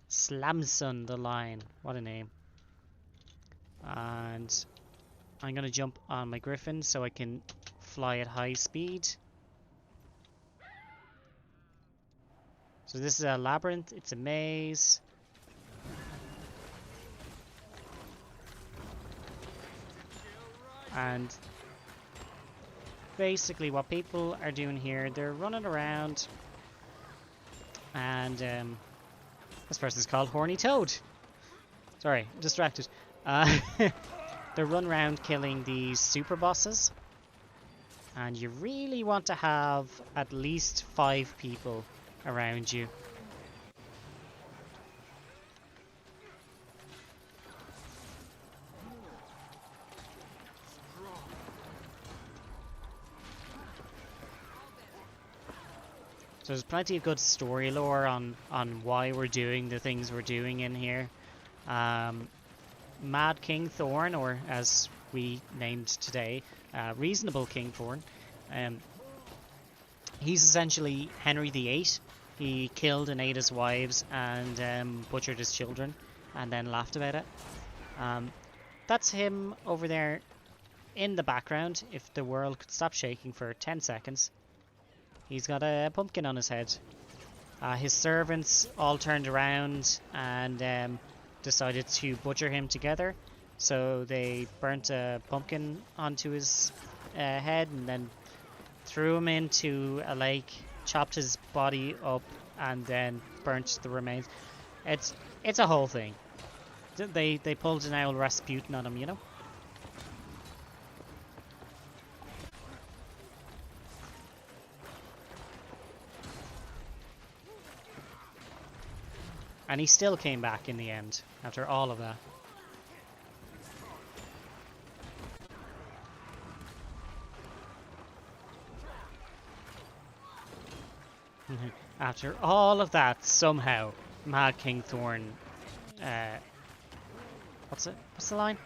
Slamson the Lion. What a name. And I'm going to jump on my griffin so I can fly at high speed. So this is a labyrinth. It's a maze. And basically what people are doing here, they're running around, and this person's called Horny Toad. Sorry, distracted. They run around killing these super bosses, and you really want to have at least 5 people around you. So there's plenty of good story lore on why we're doing the things we're doing in here. Mad King Thorn, or as we named today, Reasonable King Thorn. He's essentially Henry VIII. He killed and ate his wives and butchered his children, and then laughed about it. That's him over there in the background. If the world could stop shaking for 10 seconds. He's got a pumpkin on his head. His servants all turned around and decided to butcher him together. So they burnt a pumpkin onto his head and then threw him into a lake, chopped his body up, and then burnt the remains. It's a whole thing. They pulled an old Rasputin on him, you know? And he still came back in the end, after all of that. After all of that, somehow, Mad King Thorn... what's the line?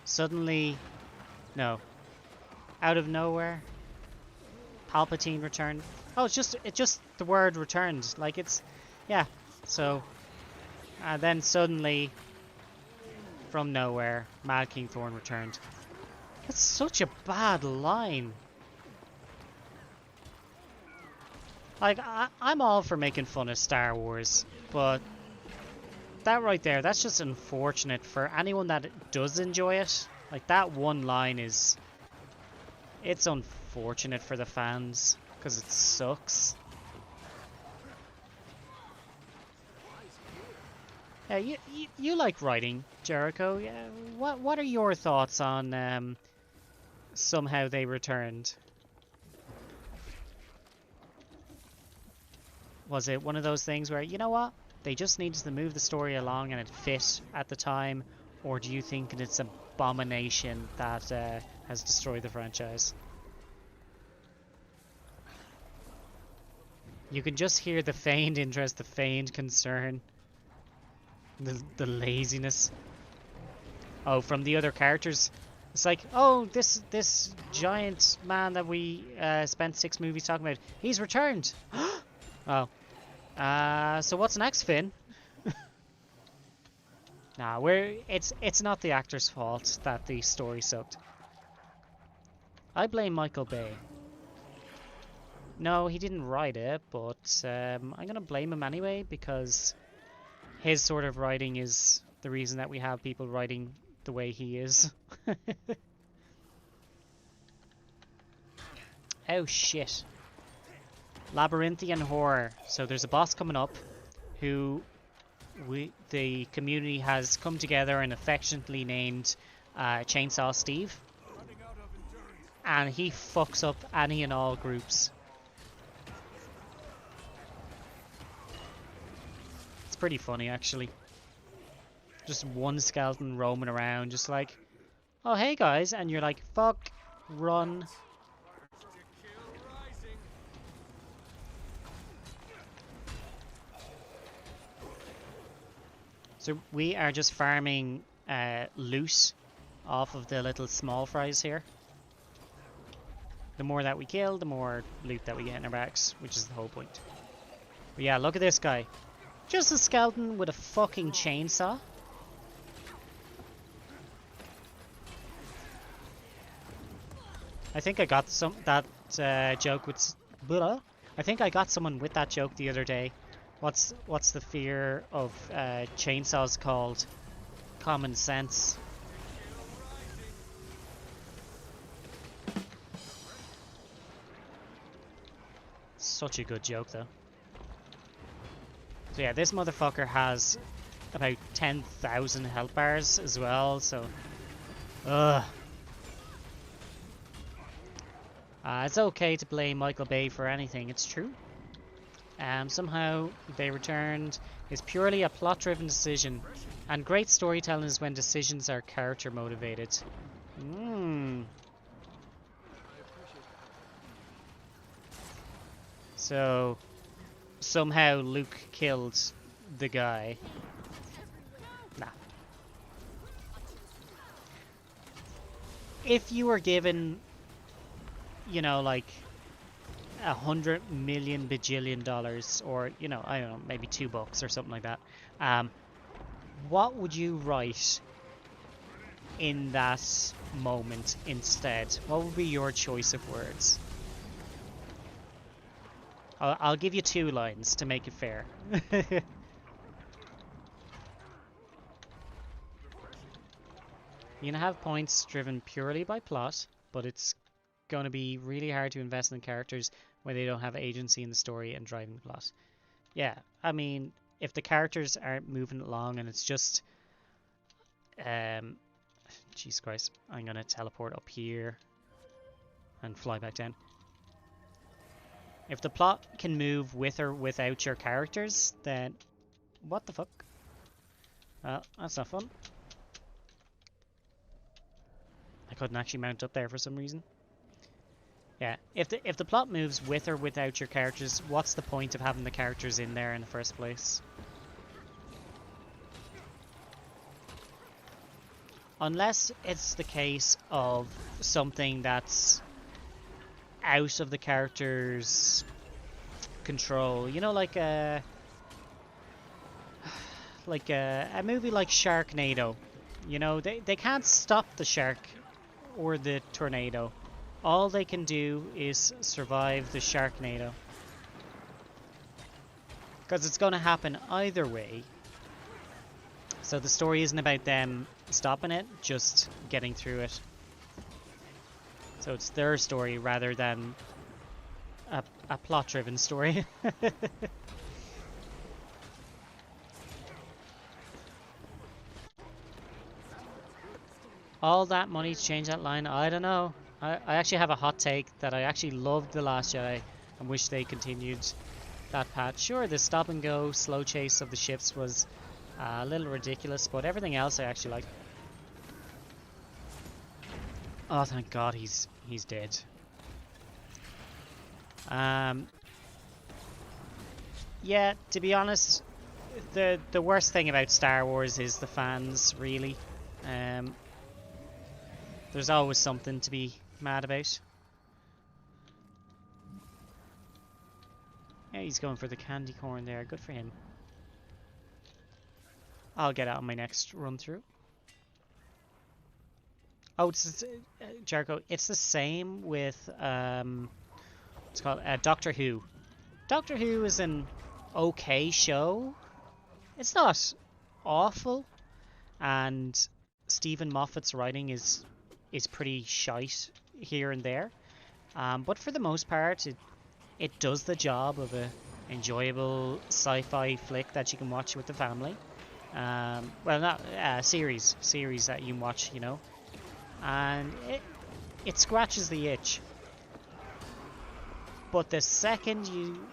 Suddenly... No. Out of nowhere... Palpatine returned. Oh, it's just the word returned. Like, it's... Yeah. So, then suddenly, from nowhere, Mad King Thorn returned. That's such a bad line. Like, I'm all for making fun of Star Wars, but that right there, that's just unfortunate for anyone that does enjoy it. Like, that one line is... It's unfortunate for the fans, because it sucks. Yeah, you like writing, Jericho. Yeah, what are your thoughts on somehow they returned? Was it one of those things where, you know what, they just needed to move the story along and it fit at the time, or do you think it's an abomination that has destroyed the franchise? You can just hear the feigned interest, the feigned concern. The laziness. Oh, from the other characters. It's like, oh, this giant man that we spent 6 movies talking about, he's returned. Oh. So what's next, Finn? Nah, it's not the actor's fault that the story sucked. I blame Michael Bay. No, he didn't write it, but I'm gonna blame him anyway because his sort of writing is the reason that we have people writing the way he is. Oh shit. Labyrinthian horror. So there's a boss coming up who the community has come together and affectionately named Chainsaw Steve. And he fucks up any and all groups. It's pretty funny actually. Just one skeleton roaming around just like, oh hey guys, and you're like, fuck, run. So we are just farming loot off of the little small fries here. The more that we kill, the more loot that we get in our backs, which is the whole point. But yeah, look at this guy. Just a skeleton with a fucking chainsaw. I think I got that joke with... Blah. I think I got someone with that joke the other day. What's the fear of chainsaws called? Common sense. Such a good joke though. So yeah, this motherfucker has about 10,000 health bars as well, so... Ugh. It's okay to blame Michael Bay for anything, it's true. Somehow they returned is purely a plot-driven decision, and great storytelling is when decisions are character motivated. So somehow Luke killed the guy. Nah. If you were given, you know, like $100 million bajillion dollars, or you know, I don't know, maybe $2 or something like that, what would you write in that moment instead? What would be your choice of words? I'll give you 2 lines to make it fair. You can have points driven purely by plot, but it's going to be really hard to invest in characters when they don't have agency in the story and driving the plot. Yeah, I mean, if the characters aren't moving along and it's just... Jesus Christ, I'm going to teleport up here and fly back down. If the plot can move with or without your characters, then what the fuck? Well, that's not fun. I couldn't actually mount up there for some reason. Yeah, if the plot moves with or without your characters, what's the point of having the characters in there in the first place? Unless it's the case of something that's out of the character's control, you know, like a movie like Sharknado. You know, they can't stop the shark or the tornado. All they can do is survive the Sharknado, because it's going to happen either way. So the story isn't about them stopping it, just getting through it. So it's their story rather than a plot-driven story. All that money to change that line, I don't know. I actually have a hot take that I actually loved The Last Jedi and wish they continued that path. Sure, the stop and go slow chase of the ships was a little ridiculous, but everything else I actually like. Oh, thank God he's dead. Yeah, to be honest, the worst thing about Star Wars is the fans, really. Um, there's always something to be mad about. Yeah, he's going for the candy corn there. Good for him. I'll get it on my next run through. Oh, it's Jericho. It's the same with what's it called Doctor Who. Doctor Who is an okay show. It's not awful, and Stephen Moffat's writing is pretty shite here and there. But for the most part, it does the job of a enjoyable sci-fi flick that you can watch with the family. Well, not series that you can watch, you know, and it scratches the itch. But the second you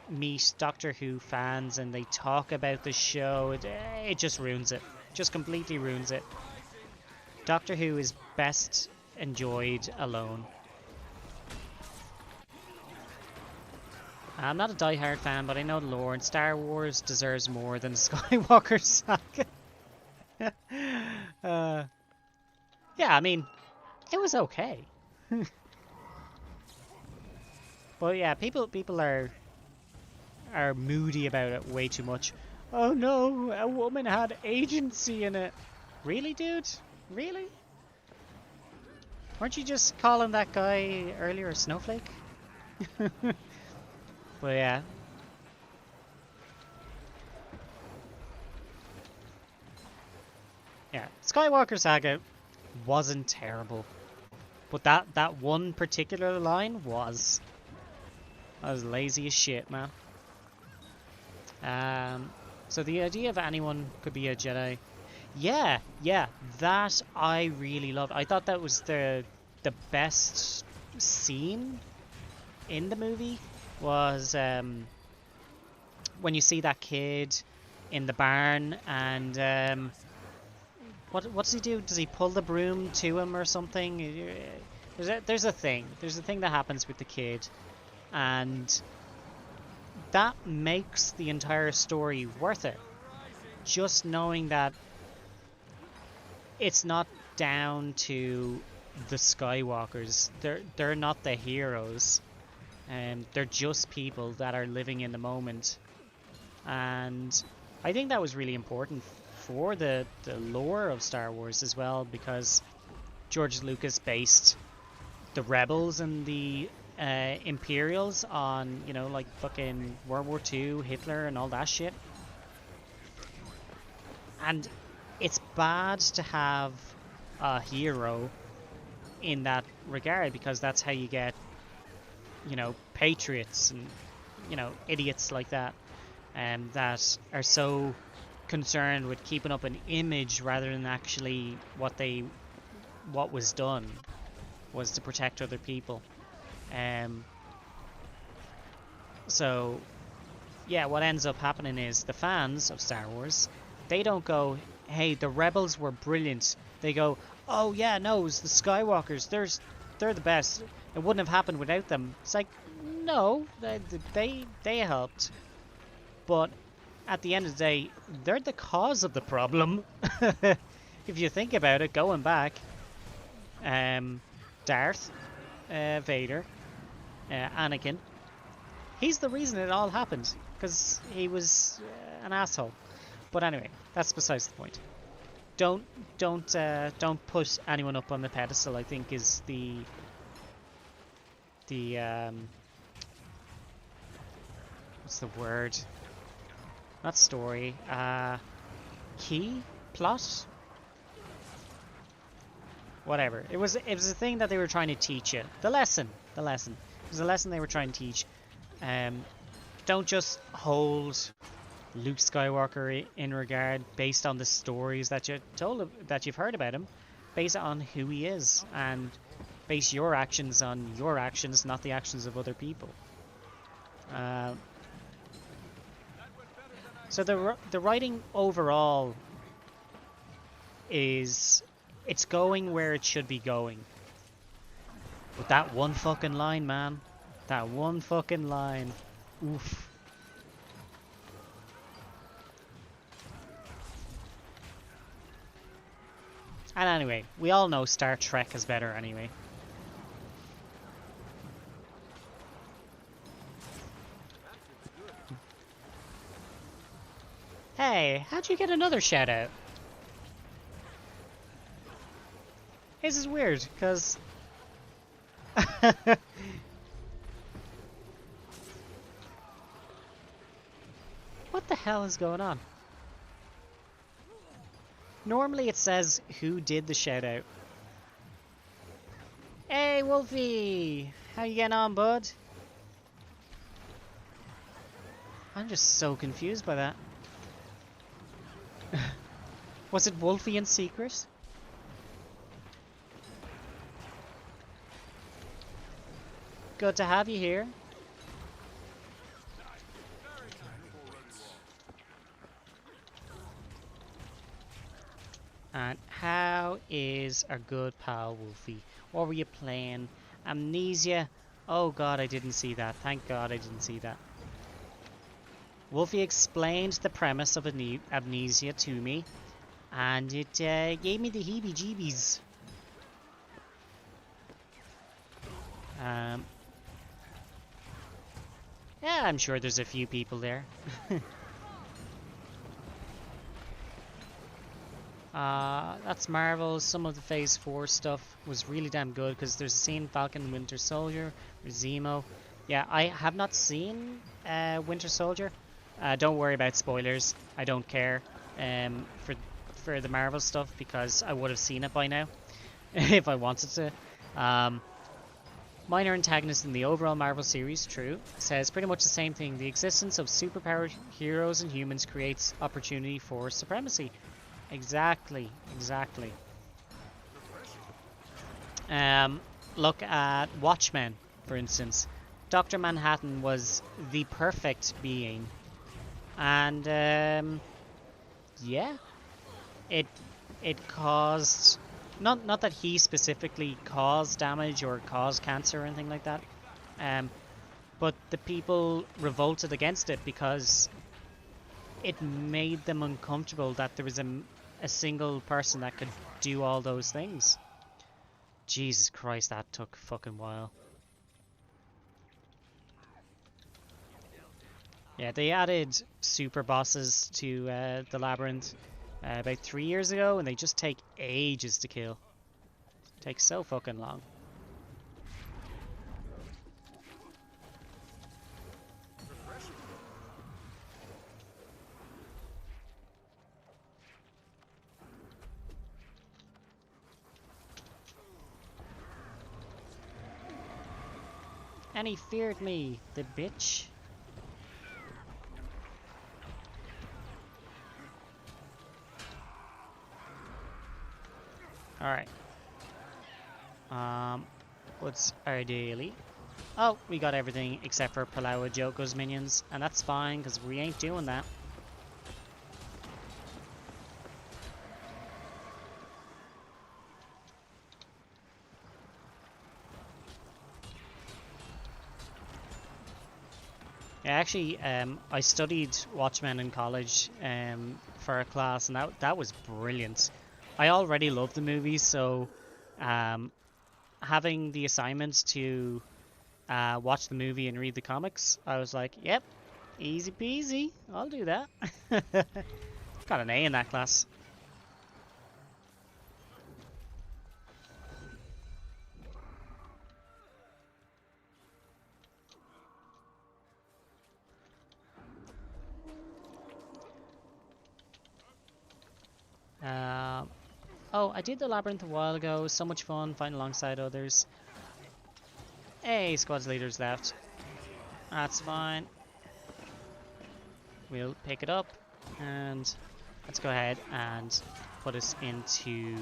meet Doctor Who fans and they talk about the show, it just ruins it. Just completely ruins it. Doctor Who is best enjoyed alone. I'm not a die-hard fan, but I know the lore, and Star Wars deserves more than Skywalker Saga. Yeah, I mean, it was okay. But yeah, people are moody about it way too much. Oh no, a woman had agency in it. Really, dude? Really? Weren't you just calling that guy earlier a snowflake? But yeah. Yeah, Skywalker Saga wasn't terrible. But that one particular line was... I was lazy as shit, man. So the idea of anyone could be a Jedi... Yeah, that I really loved. I thought that was the best scene in the movie. Was when you see that kid in the barn and what does he do? Does he pull the broom to him or something? There's a thing that happens with the kid, and that makes the entire story worth it. Just knowing that it's not down to the Skywalkers. They're not the heroes. They're just people that are living in the moment, and I think that was really important for the lore of Star Wars as well, because George Lucas based the Rebels and the Imperials on, you know, like fucking World War II, Hitler and all that shit. And it's bad to have a hero in that regard, because that's how you get, you know, patriots and, you know, idiots like that, that are so concerned with keeping up an image rather than actually what was done was to protect other people. So yeah, what ends up happening is the fans of Star Wars, they don't go, hey, the rebels were brilliant. They go, oh yeah, no, it was the Skywalkers, they're the best. It wouldn't have happened without them. It's like, no, they helped. But at the end of the day, they're the cause of the problem. If you think about it, going back, Darth Vader, Anakin, he's the reason it all happened, because he was an asshole. But anyway, that's besides the point. Don't put anyone up on the pedestal, I think, is the what's the word? Not story. Key plot. Whatever. It was a thing that they were trying to teach you. The lesson. It was a lesson they were trying to teach. Don't just hold Luke Skywalker in regard based on the stories that you've heard about him. Base it on who he is, and base your actions on your actions, not the actions of other people. So the writing overall it's going where it should be going. But that one fucking line, man. That one fucking line. Oof. And anyway, we all know Star Trek is better anyway. Hey, how'd you get another shout out? This is weird, because... What the hell is going on? Normally it says who did the shout out. Hey, Wolfie! How you getting on, bud? I'm just so confused by that. Was it Wolfie in secret? Good to have you here. And how is our good pal Wolfie? What were you playing? Amnesia? Oh god, I didn't see that. Thank god I didn't see that. Wolfie explained the premise of Amnesia to me, and it gave me the heebie-jeebies. Yeah, I'm sure there's a few people there. That's Marvel. Some of the Phase 4 stuff was really damn good because there's a scene Falcon and Winter Soldier, or Zemo. Yeah, I have not seen Winter Soldier. Don't worry about spoilers. I don't care for the Marvel stuff because I would have seen it by now if I wanted to. Minor antagonist in the overall Marvel series, true, says pretty much the same thing. The existence of superpowered heroes and humans creates opportunity for supremacy. Exactly, exactly. Look at Watchmen, for instance. Dr. Manhattan was the perfect being. And, yeah. It caused... Not that he specifically caused damage or caused cancer or anything like that. But the people revolted against it because it made them uncomfortable that there was a single person that could do all those things. Jesus Christ, that took a fucking while. Yeah, they added super bosses to the labyrinth about 3 years ago, and they just take ages to kill. Takes so fucking long. And he feared me, the bitch. Alright. What's our daily? Oh, we got everything except for Palawa Joko's minions, and that's fine, because we ain't doing that. Yeah, actually, I studied Watchmen in college for a class, and that was brilliant. I already love the movie, so having the assignment to watch the movie and read the comics, I was like, yep, easy peasy, I'll do that. Got an A in that class. Oh, I did the labyrinth a while ago. So much fun fighting alongside others. Hey, squad's leaders left. That's fine. We'll pick it up, and let's go ahead and put us into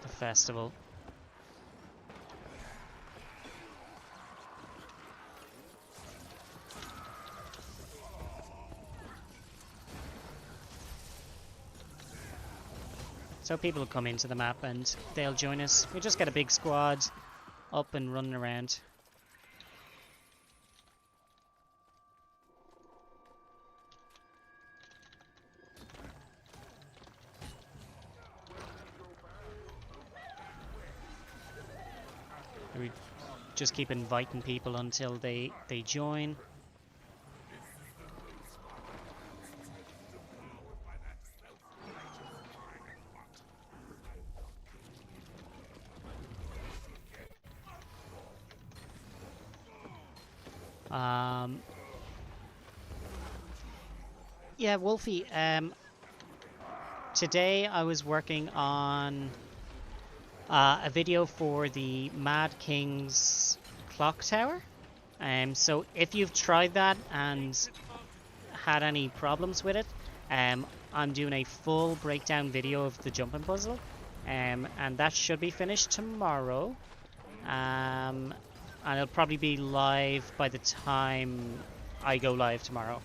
the festival. So people will come into the map and they'll join us. We just get a big squad up and running around. just keep inviting people until they join. Yeah, Wolfie. Today I was working on a video for the Mad King's clock tower. So if you've tried that and had any problems with it, I'm doing a full breakdown video of the jumping puzzle, and that should be finished tomorrow. And it'll probably be live by the time I go live tomorrow.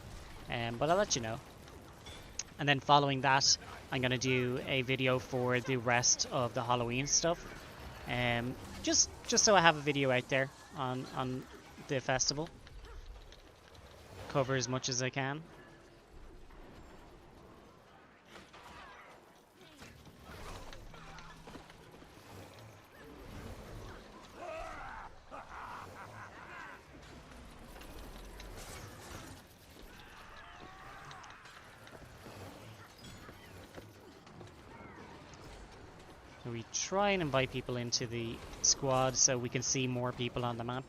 But I'll let you know. And then following that, I'm going to do a video for the rest of the Halloween stuff. Just so I have a video out there on the festival. Cover as much as I can. So we try and invite people into the squad so we can see more people on the map.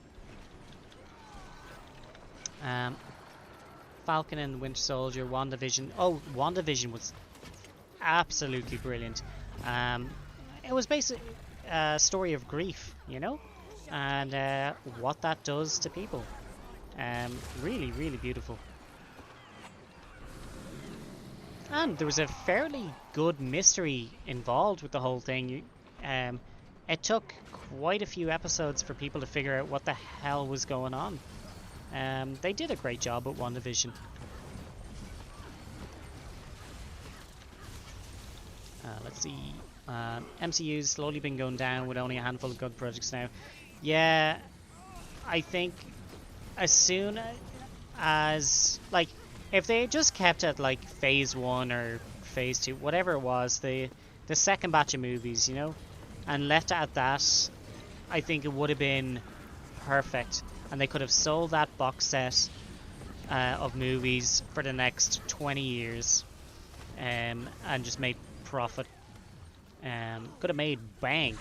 Falcon and the Winter Soldier, WandaVision. Oh, WandaVision was absolutely brilliant. It was basically a story of grief, you know, and what that does to people. Really, really beautiful. And there was a fairly good mystery involved with the whole thing. It took quite a few episodes for people to figure out what the hell was going on. They did a great job with WandaVision. Let's see. MCU's slowly been going down with only a handful of good projects now. Yeah, I think as soon as, like, if they had just kept it like phase 1 or phase 2, whatever it was, the second batch of movies, you know, and left it at that, I think it would have been perfect. And they could have sold that box set of movies for the next 20 years and just made profit. Could have made bank.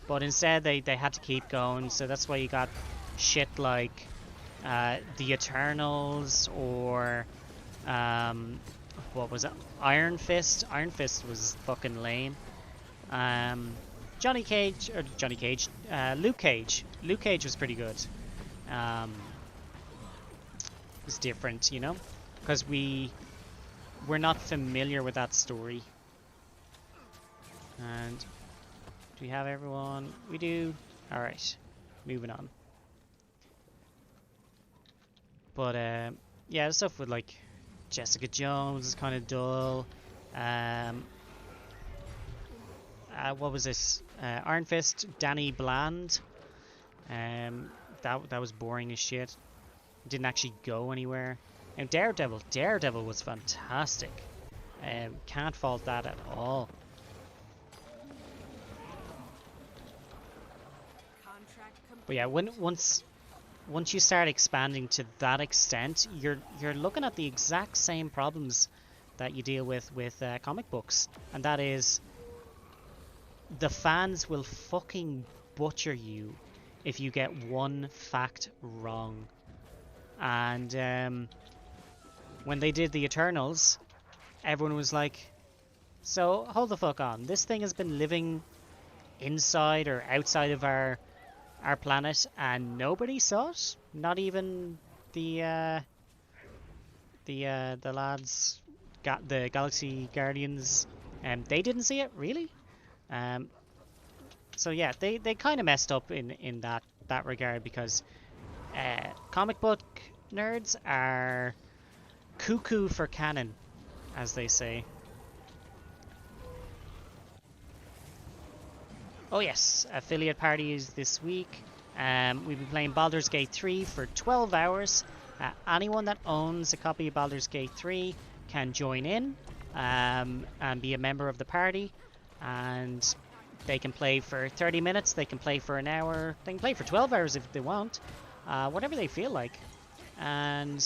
But instead they had to keep going, so that's why you got shit like The Eternals or what was it? Iron Fist. Iron Fist was fucking lame. Luke Cage. Luke Cage was pretty good. It's different, you know, because we're not familiar with that story. And do we have everyone? We do. All right, moving on. But yeah, the stuff with like Jessica Jones is kind of dull. What was this? Iron Fist, Danny Bland. That was boring as shit. Didn't actually go anywhere. And Daredevil was fantastic. Can't fault that at all. But yeah, once you start expanding to that extent, you're looking at the exact same problems that you deal with comic books, and that is the fans will fucking butcher you if you get one fact wrong. And when they did the Eternals, everyone was like, so hold the fuck on, this thing has been living inside or outside of our planet and nobody saw it? Not even the lads, the Galaxy Guardians, they didn't see it, really? So yeah, they kind of messed up in that regard, because comic book nerds are cuckoo for canon, as they say. Oh yes, affiliate parties this week. We've been playing Baldur's Gate 3 for 12 hours. Anyone that owns a copy of Baldur's Gate 3 can join in and be a member of the party. And They can play for 30 minutes, they can play for an hour, they can play for 12 hours if they want, whatever they feel like. And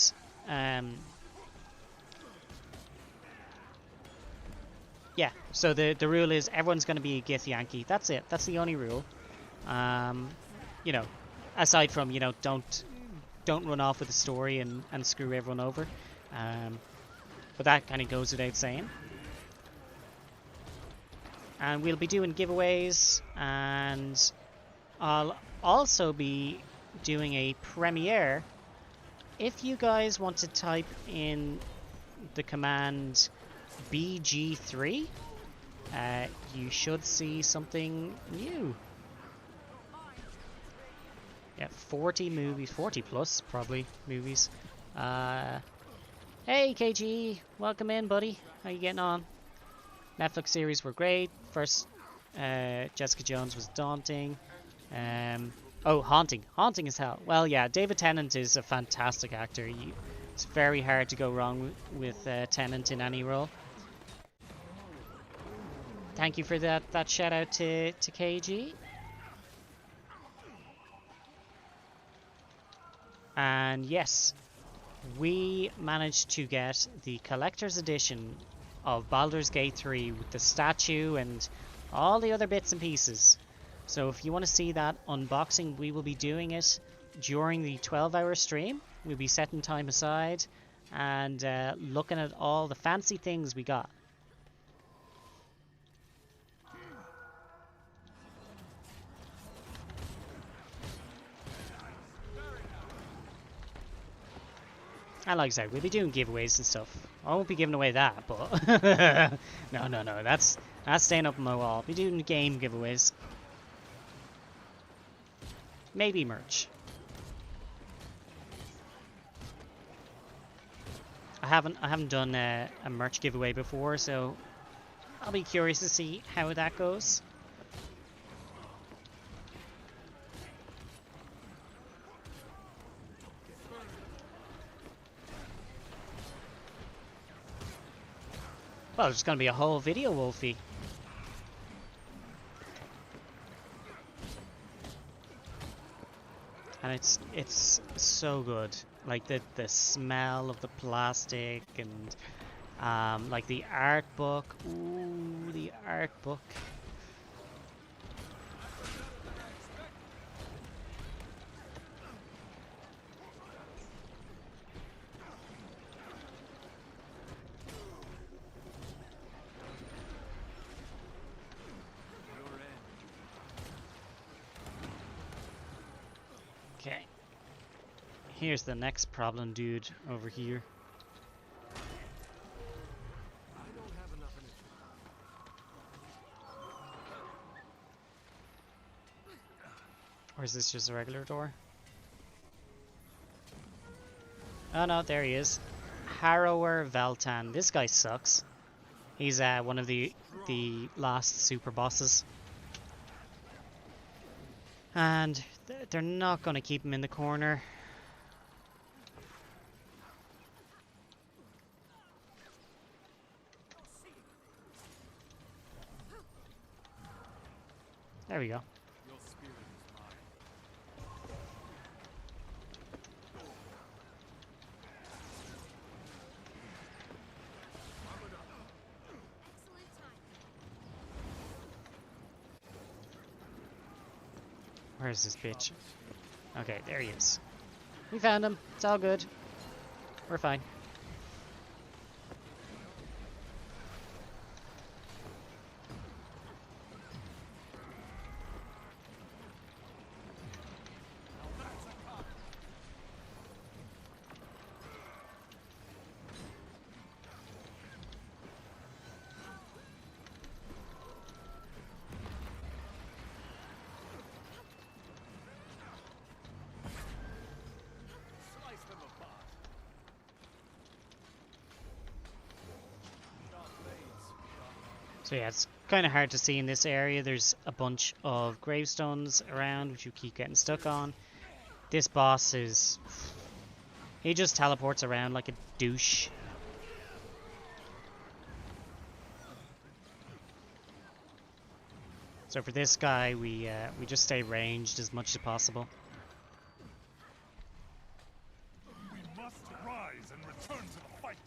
yeah, so the rule is everyone's going to be a Gith Yankee. That's it. That's the only rule. You know, aside from, you know, don't run off with the story and screw everyone over. But that kind of goes without saying. And we'll be doing giveaways, and I'll also be doing a premiere. If you guys want to type in the command BG3, you should see something new. Yeah, 40 movies, 40 plus probably movies. Hey KG, welcome in, buddy. How you getting on? Netflix series were great. First, Jessica Jones was daunting. Oh, haunting as hell. Well, yeah, David Tennant is a fantastic actor. It's very hard to go wrong with Tennant in any role. Thank you for that shout out to KG. And yes, we managed to get the collector's edition of Baldur's Gate 3 with the statue and all the other bits and pieces. So if you want to see that unboxing, we will be doing it during the 12-hour stream. We'll be setting time aside and looking at all the fancy things we got. And like I said, we'll be doing giveaways and stuff. I won't be giving away that, but no, that's staying up on my wall. I'll be doing game giveaways. Maybe merch. I haven't done a merch giveaway before, so I'll be curious to see how that goes. Well, there's going to be a whole video, Wolfie. And it's so good. Like the smell of the plastic and like the art book. Ooh, the art book. Okay. Here's the next problem, dude, over here. Or is this just a regular door? Oh no, there he is. Harrower Veltan. This guy sucks. He's one of the last super bosses. And they're not going to keep him in the corner. There we go. Where's this bitch? Okay, there he is. We found him. It's all good. We're fine. So yeah, it's kind of hard to see in this area. There's a bunch of gravestones around which you keep getting stuck on. This boss is... he just teleports around like a douche. So for this guy, we just stay ranged as much as possible. We must rise and return to the fight.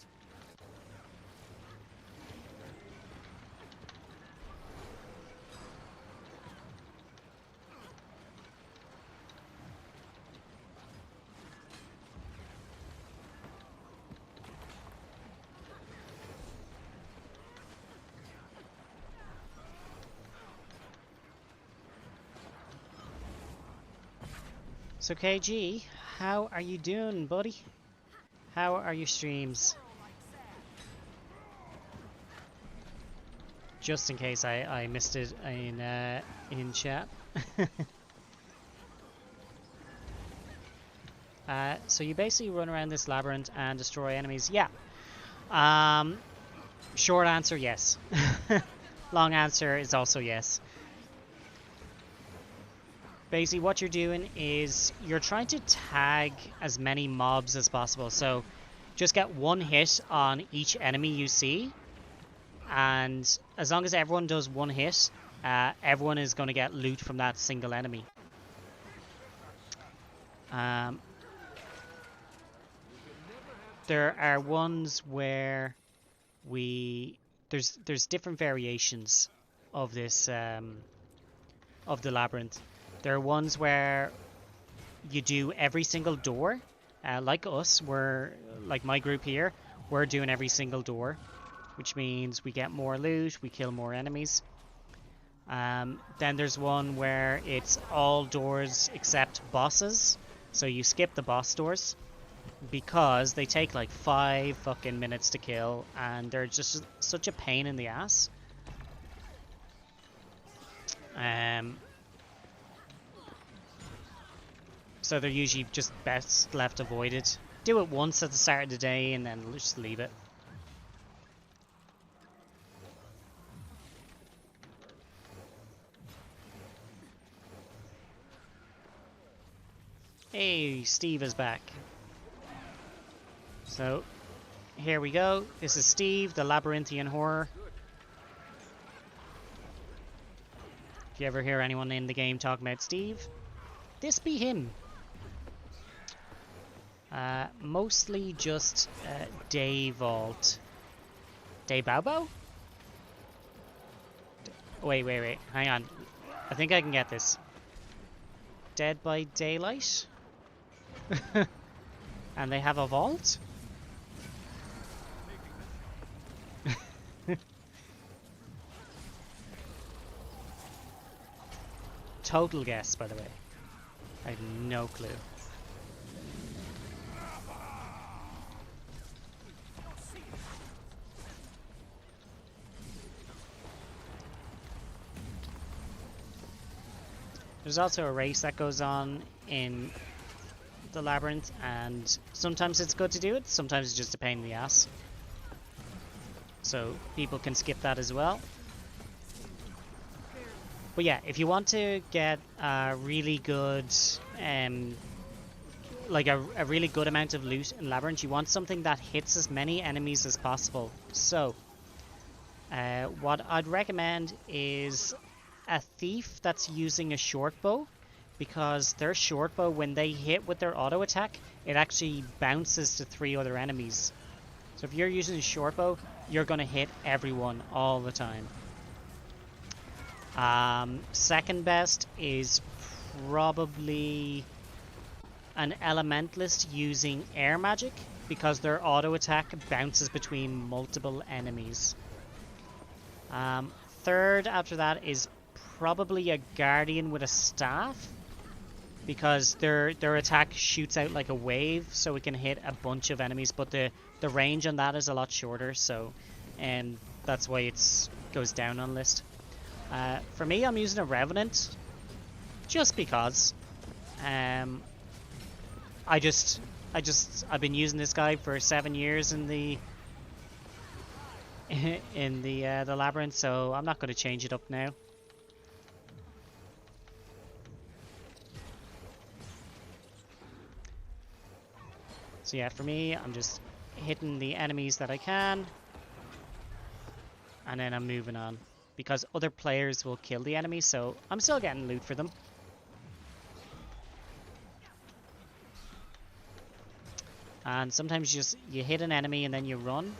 So KG, how are you doing, buddy? How are your streams? Just in case I missed it in chat. So you basically run around this labyrinth and destroy enemies. Yeah. Short answer, yes. Long answer is also yes. Basically what you're doing is you're trying to tag as many mobs as possible. So just get one hit on each enemy you see. And as long as everyone does one hit, everyone is going to get loot from that single enemy. There are ones where there's different variations of this of the labyrinth. There are ones where you do every single door, like us. Like my group here. We're doing every single door, which means we get more loot, we kill more enemies. Then there's one where it's all doors except bosses, so you skip the boss doors because they take like 5 fucking minutes to kill and they're just such a pain in the ass. So they're usually just best left avoided. Do it once at the start of the day and then just leave it. Hey, Steve is back. So, here we go. This is Steve, the labyrinthian horror. If you ever hear anyone in the game talking about Steve, this be him. Mostly just Day Vault. Day Bao? Wait. Hang on. I think I can get this. Dead by Daylight? And they have a vault? Total guess, by the way. I have no clue. There's also a race that goes on in the labyrinth, and sometimes it's good to do it, sometimes it's just a pain in the ass. So people can skip that as well. But yeah, if you want to get a really good, like a really good amount of loot in Labyrinth, you want something that hits as many enemies as possible. So, what I'd recommend is a thief that's using a short bow, because their short bow, when they hit with their auto attack, it actually bounces to 3 other enemies. So if you're using a short bow, you're going to hit everyone all the time. Second best is probably an elementalist using air magic, because their auto attack bounces between multiple enemies. Third after that is probably a guardian with a staff, because their attack shoots out like a wave, so it can hit a bunch of enemies, but the range on that is a lot shorter, so that's why it goes down on list. For me, I'm using a Revenant, just because. I've been using this guy for 7 years in the labyrinth, so I'm not going to change it up now. So yeah, for me, I'm just hitting the enemies that I can, and then I'm moving on. because other players will kill the enemy, so I'm still getting loot for them. And sometimes you hit an enemy and then you run,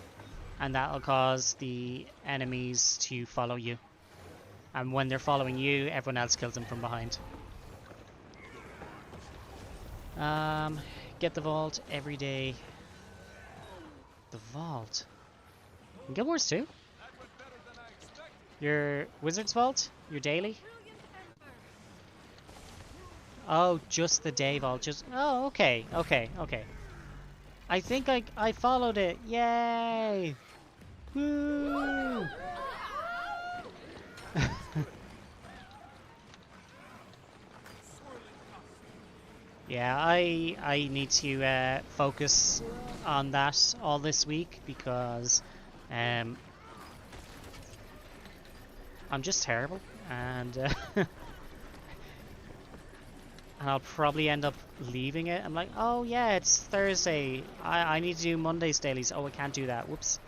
and that'll cause the enemies to follow you. And when they're following you, everyone else kills them from behind. Get the vault every day. The vault? In Guild Wars 2? Your Wizard's Vault? Your daily? Oh, just the day vault. Just oh, okay. I think I followed it. Yay! Woo! Yeah, I need to focus on that all this week because I'm just terrible, and and I'll probably end up leaving it. I'm like, oh yeah, it's Thursday. I need to do Monday's dailies. Oh, I can't do that. Whoops.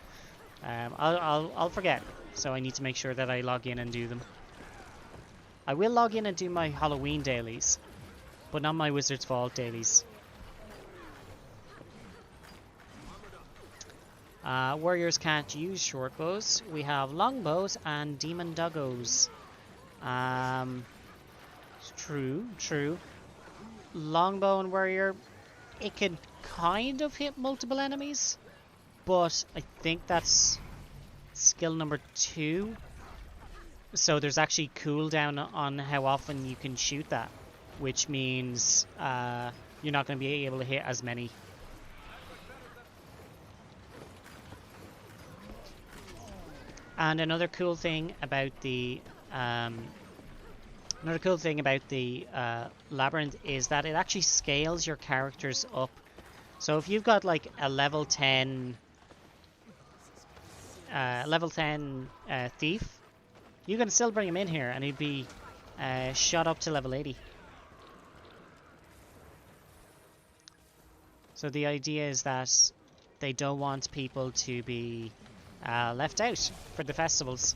I'll forget. So I need to make sure that I log in and do them. I will log in and do my Halloween dailies, but not my Wizard's Vault dailies. Warriors can't use short bows. We have long bows and demon doggos. True. Longbow and warrior, it can kind of hit multiple enemies, but I think that's skill number 2. So there's actually cooldown on how often you can shoot that, which means you're not going to be able to hit as many. And another cool thing about the labyrinth is that it actually scales your characters up. So if you've got like a level 10 thief, you can still bring him in here and he'd be shot up to level 80. So the idea is that they don't want people to be left out for the festivals.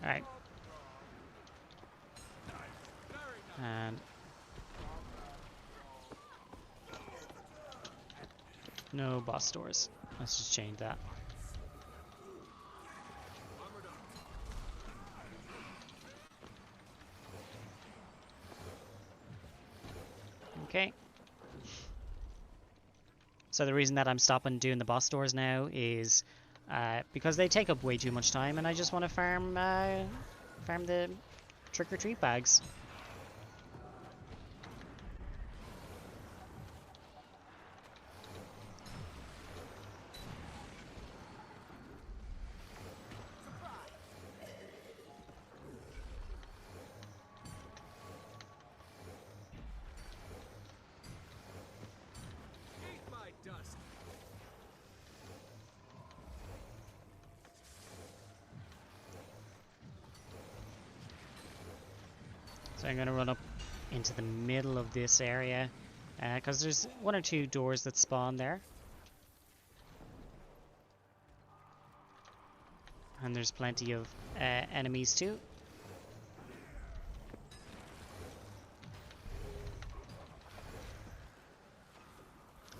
Alright. And no boss doors. Let's just change that. Okay. So the reason that I'm stopping doing the boss doors now is because they take up way too much time, and I just want to farm the trick-or-treat bags. So I'm going to run up into the middle of this area because there's 1 or 2 doors that spawn there. And there's plenty of enemies too.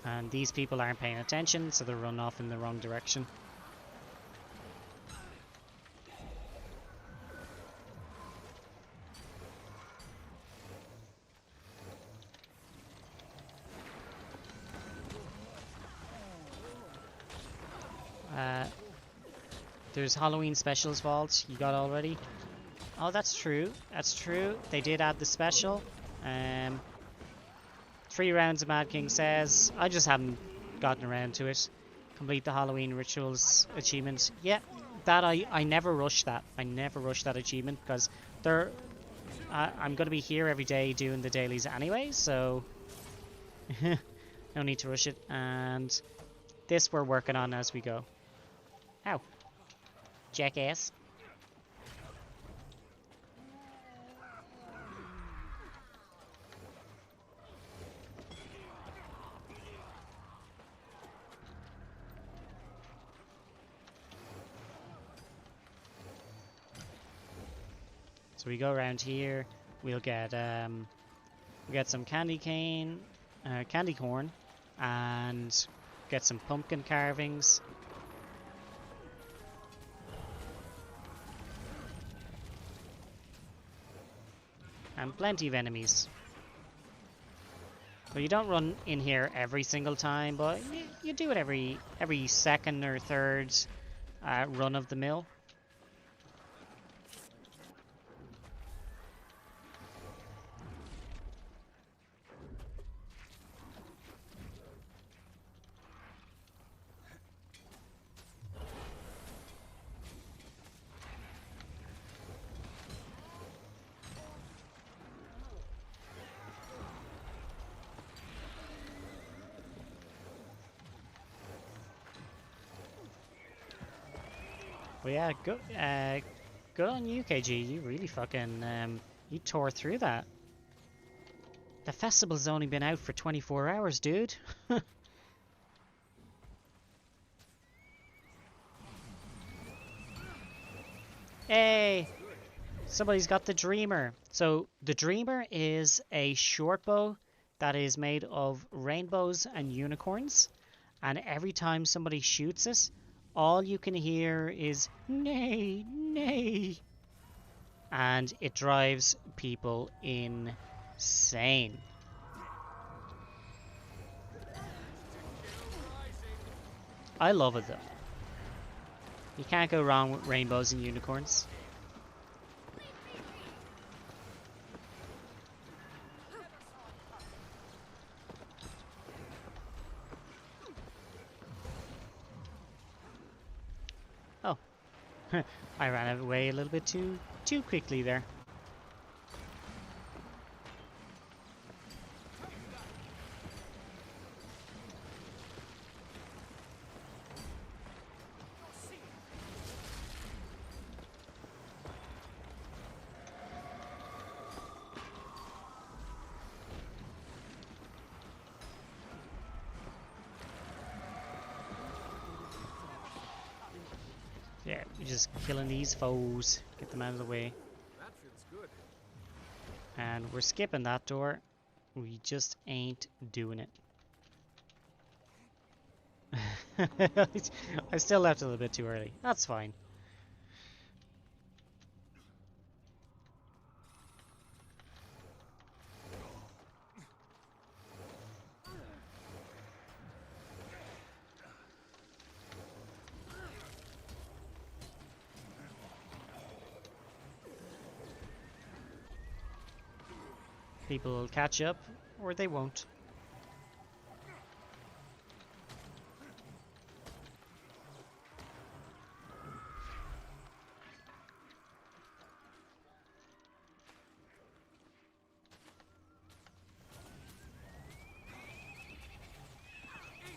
And these people aren't paying attention, so they're running off in the wrong direction. There's Halloween specials vault you got already. Oh, that's true. That's true. They did add the special. 3 rounds of Mad King says. I just haven't gotten around to it. Complete the Halloween rituals achievement. Yeah, that I never rush that. I never rush that achievement because I'm going to be here every day doing the dailies anyway, so no need to rush it. And this we're working on as we go. Ow. Jackass. So we go around here. We'll get some candy cane, candy corn, and get some pumpkin carvings. And plenty of enemies. So you don't run in here every single time, but you do it every second or third run of the mill. But yeah, good on you, KG. You really fucking you tore through that. The festival's only been out for 24 hours, dude. Hey, somebody's got the Dreamer. So the Dreamer is a short bow that is made of rainbows and unicorns, and every time somebody shoots it, all you can hear is nay, nay. And it drives people insane. I love it though. You can't go wrong with rainbows and unicorns. Oh. I ran away a little bit too quickly there. Yeah, we're just killing these foes. Get them out of the way. That feels good. And we're skipping that door. We just ain't doing it. I still left a little bit too early. That's fine. People will catch up, or they won't.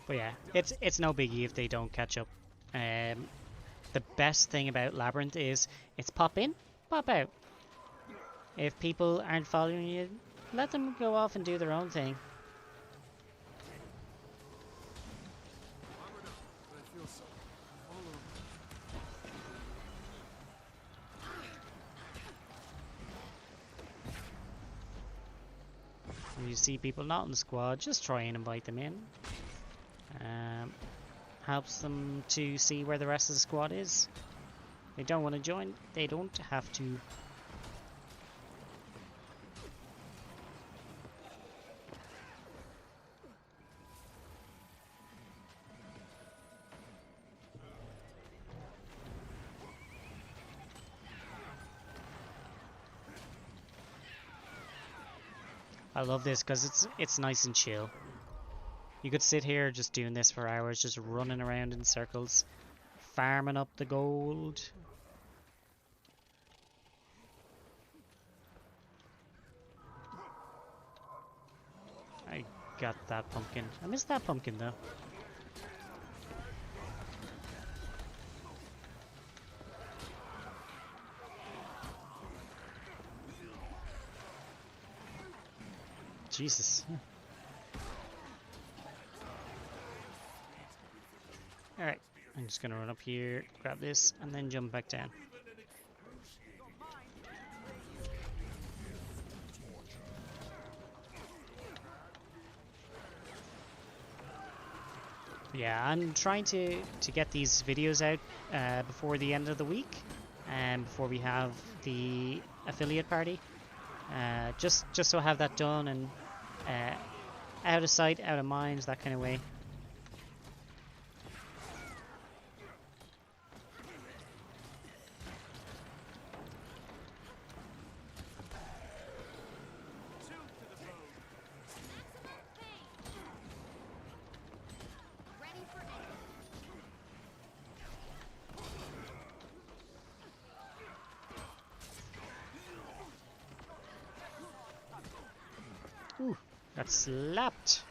But yeah, it's no biggie if they don't catch up. The best thing about Labyrinth is it's pop in, pop out. If people aren't following you, let them go off and do their own thing. Armored up, but I feel so all over. When you see people not in the squad, just try and invite them in. Helps them to see where the rest of the squad is. If they don't want to join, they don't have to. I love this because it's nice and chill. You could sit here just doing this for hours, just running around in circles, farming up the gold. I got that pumpkin. I missed that pumpkin though. Jesus. Alright, I'm just gonna run up here, grab this, and then jump back down. Yeah, I'm trying to get these videos out before the end of the week, and before we have the affiliate party. Just so I have that done and out of sight, out of mind, that kind of way. Ooh, got slapped.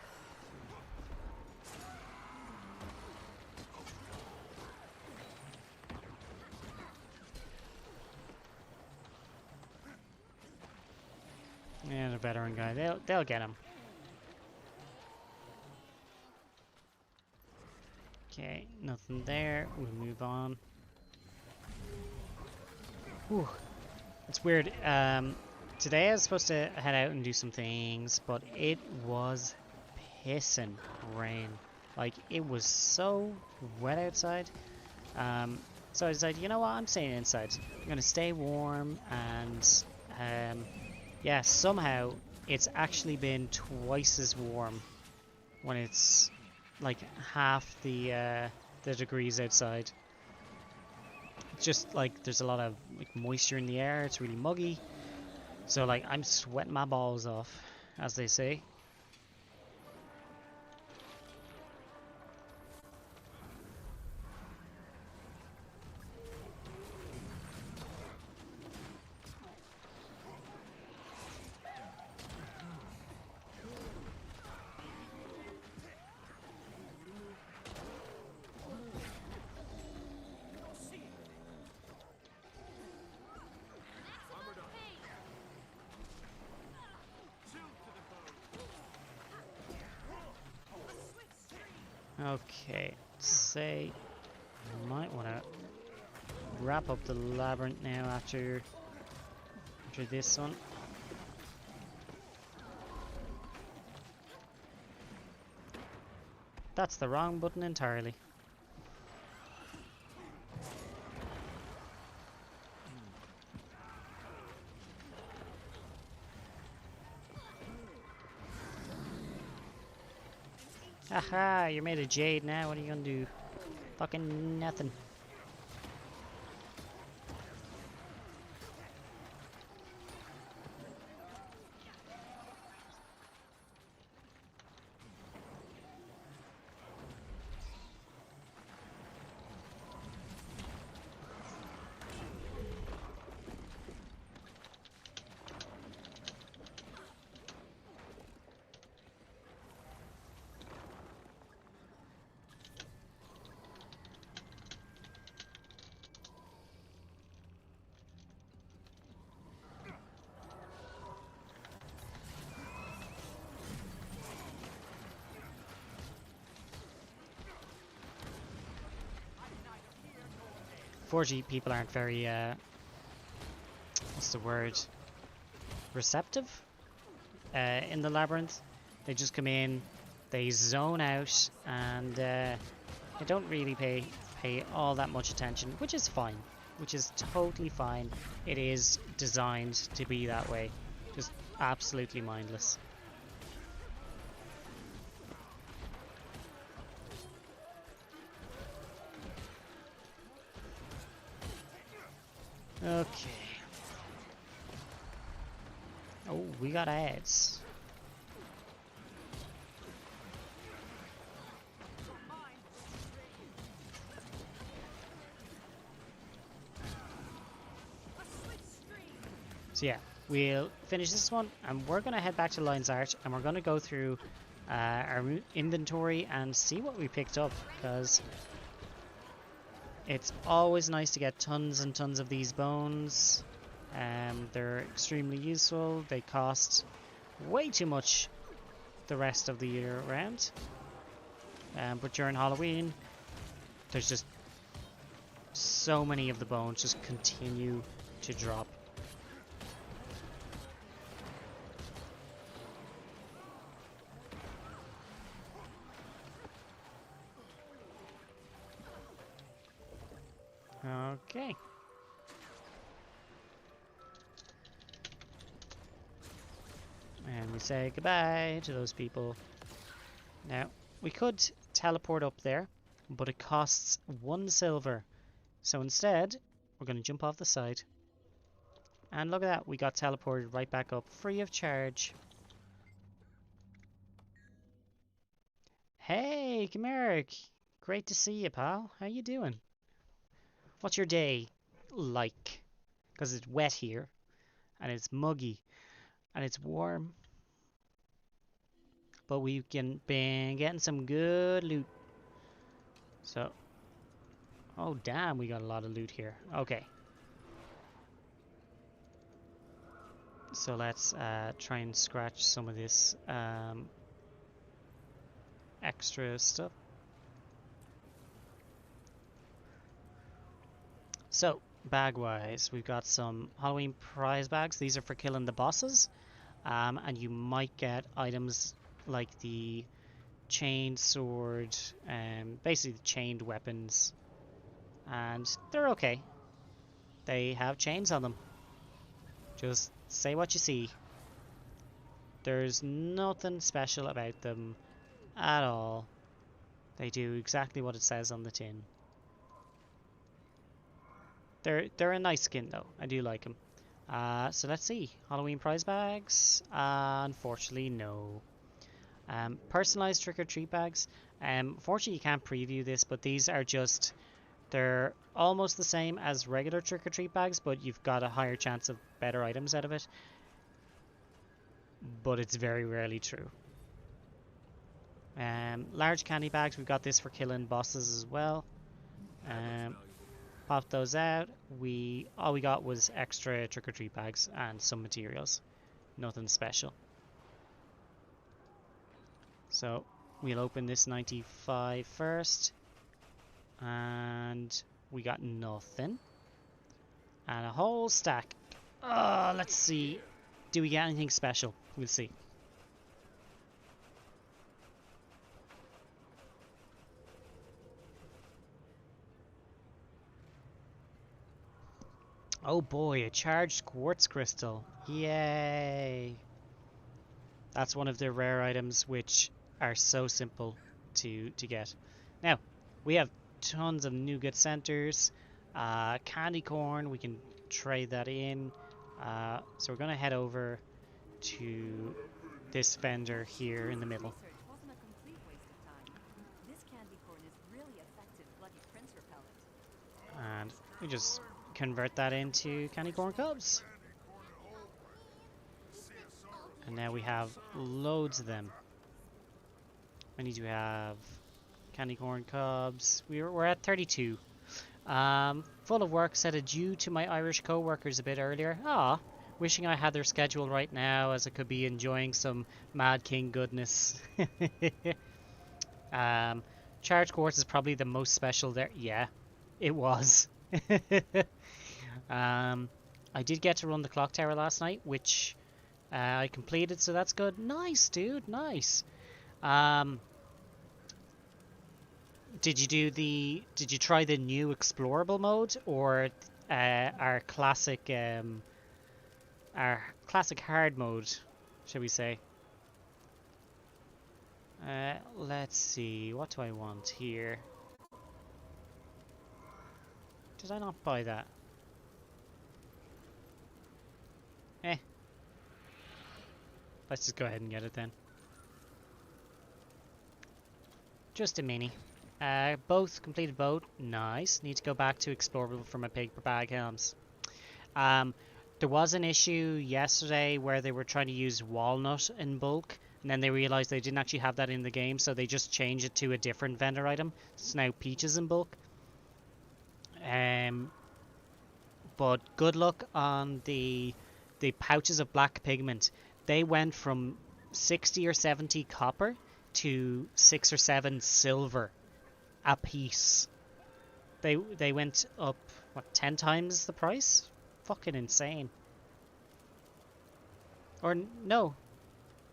Yeah, the veteran guy. They'll get him. Okay, nothing there. We'll move on. Whew. It's weird. Today I was supposed to head out and do some things, but it was pissing rain. Like, it was so wet outside. So I decided, you know what, I'm staying inside. I'm gonna stay warm, and yeah, somehow it's actually been twice as warm when it's like half the degrees outside. It's just like there's a lot of like moisture in the air. It's really muggy. So like I'm sweating my balls off, as they say. Okay, say I might want to wrap up the labyrinth now after this one. That's the wrong button entirely. Haha, you're made of jade now. What are you gonna do? Fucking nothing. Unfortunately, people aren't very, what's the word? Receptive in the labyrinth. They just come in, they zone out, and they don't really pay all that much attention, which is fine. Which is totally fine. It is designed to be that way. Just absolutely mindless. Okay. Oh, we got ads. So yeah, we'll finish this one, and we're gonna head back to Lion's Arch, and we're gonna go through our inventory and see what we picked up, because it's always nice to get tons and tons of these bones. They're extremely useful. They cost way too much the rest of the year round. But during Halloween, there's just so many of the bones just continue to drop. Okay. And we say goodbye to those people. Now, we could teleport up there, but it costs 1 silver. So instead, we're going to jump off the side. And look at that, we got teleported right back up, free of charge. Hey, Gameric! Great to see you, pal. How you doing? What's your day like? Because it's wet here, and it's muggy, and it's warm. But we've been getting some good loot. So, oh damn, we got a lot of loot here. Okay. So let's try and scratch some of this extra stuff. So, bag-wise, we've got some Halloween prize bags. These are for killing the bosses. And you might get items like the chained sword, basically the chained weapons. And they're okay. They have chains on them. Just say what you see. There's nothing special about them at all. They do exactly what it says on the tin. They're a nice skin though. I do like them. So let's see. Halloween prize bags? Unfortunately, no. Personalized trick-or-treat bags. Unfortunately, you can't preview this, but these are just... They're almost the same as regular trick-or-treat bags, but you've got a higher chance of better items out of it. But it's very rarely true. Large candy bags. We've got this for killing bosses as well. Pop those out. All we got was extra trick-or-treat bags and some materials. Nothing special. So we'll open this 95 first. And we got nothing. And a whole stack. Let's see. Do we get anything special? We'll see. Oh boy, a charged quartz crystal. Yay! That's one of the rare items which are so simple to get. Now, we have tons of nougat centers. Candy corn, we can trade that in. So we're going to head over to this vendor here in the middle. Research wasn't a complete waste of time. This candy corn is really effective bloody prince repellent. And we just convert that into candy corn cubs. And now we have loads of them. I need to have candy corn cubs. We're at 32. Full of work, said adieu to my Irish co-workers a bit earlier. Wishing I had their schedule right now as I could be enjoying some Mad King goodness. Charged quartz is probably the most special there. Yeah, it was. I did get to run the clock tower last night, which I completed, so that's good. Nice, dude, nice. Did you try the new explorable mode or our classic hard mode, shall we say? Let's see, what do I want here? Did I not buy that? Let's just go ahead and get it then. Just a mini. Both completed boat. Nice. Need to go back to explorable for my pig bag helms. There was an issue yesterday where they were trying to use walnut in bulk, and then they realized they didn't actually have that in the game, so they just changed it to a different vendor item. It's now peaches in bulk. But good luck on the pouches of black pigment. They went from 60 or 70 copper to 6 or 7 silver a piece. They went up, what, 10 times the price? Fucking insane. Or no.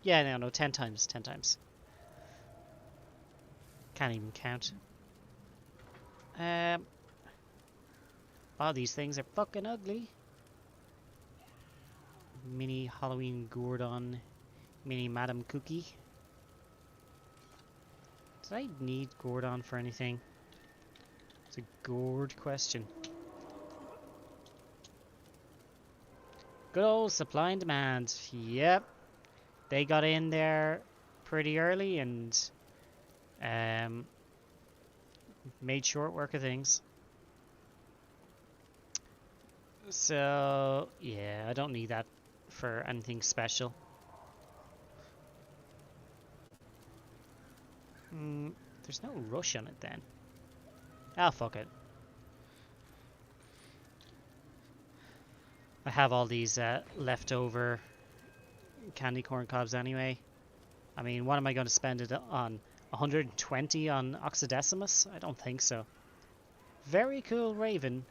Yeah, no, 10 times, 10 times. Can't even count. Oh, these things are fucking ugly. Mini Halloween Gordon, mini Madam Cookie. Did I need Gordon for anything? It's a gourd question. Good old supply and demand. Yep. They got in there pretty early and made short work of things. So, yeah, I don't need that for anything special. There's no rush on it then. Ah, fuck it. I have all these leftover candy corn cobs anyway. I mean, what am I going to spend it on? 120 on Oxydecimus? I don't think so. Very cool Raven,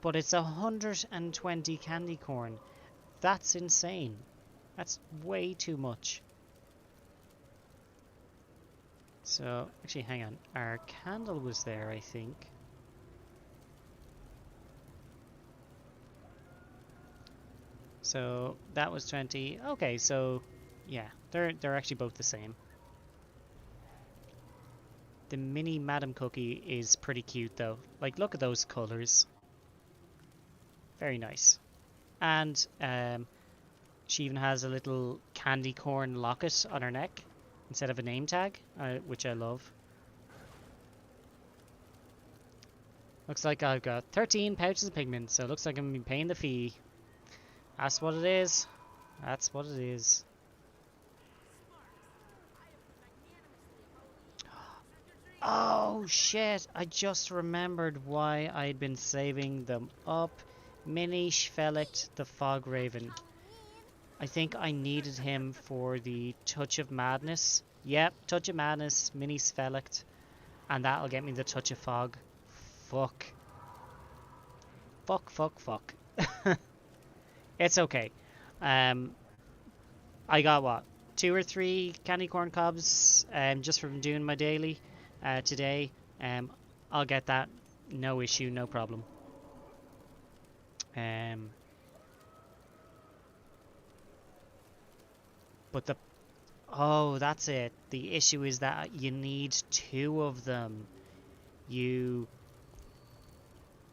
but it's 120 candy corn. That's insane. That's way too much. So, actually, hang on. Our candle was there, I think. So, that was 20. Okay, so, yeah. They're actually both the same. The mini Madam Cookie is pretty cute, though. Like, look at those colors. Very nice. And, she even has a little candy corn locket on her neck instead of a name tag, which I love. Looks like I've got 13 pouches of pigment, so it looks like I'm going to be paying the fee. That's what it is. That's what it is. Oh shit, I just remembered why I'd been saving them up. Mini Schvellicht the Fog Raven. I think I needed him for the Touch of Madness. Yep, Touch of Madness, Mini Schvellicht. And that'll get me the Touch of Fog. Fuck. Fuck. It's okay. I got what? 2 or 3 candy corn cobs just from doing my daily today. I'll get that. No issue, no problem. But oh, that's it. The issue is that you need 2 of them. You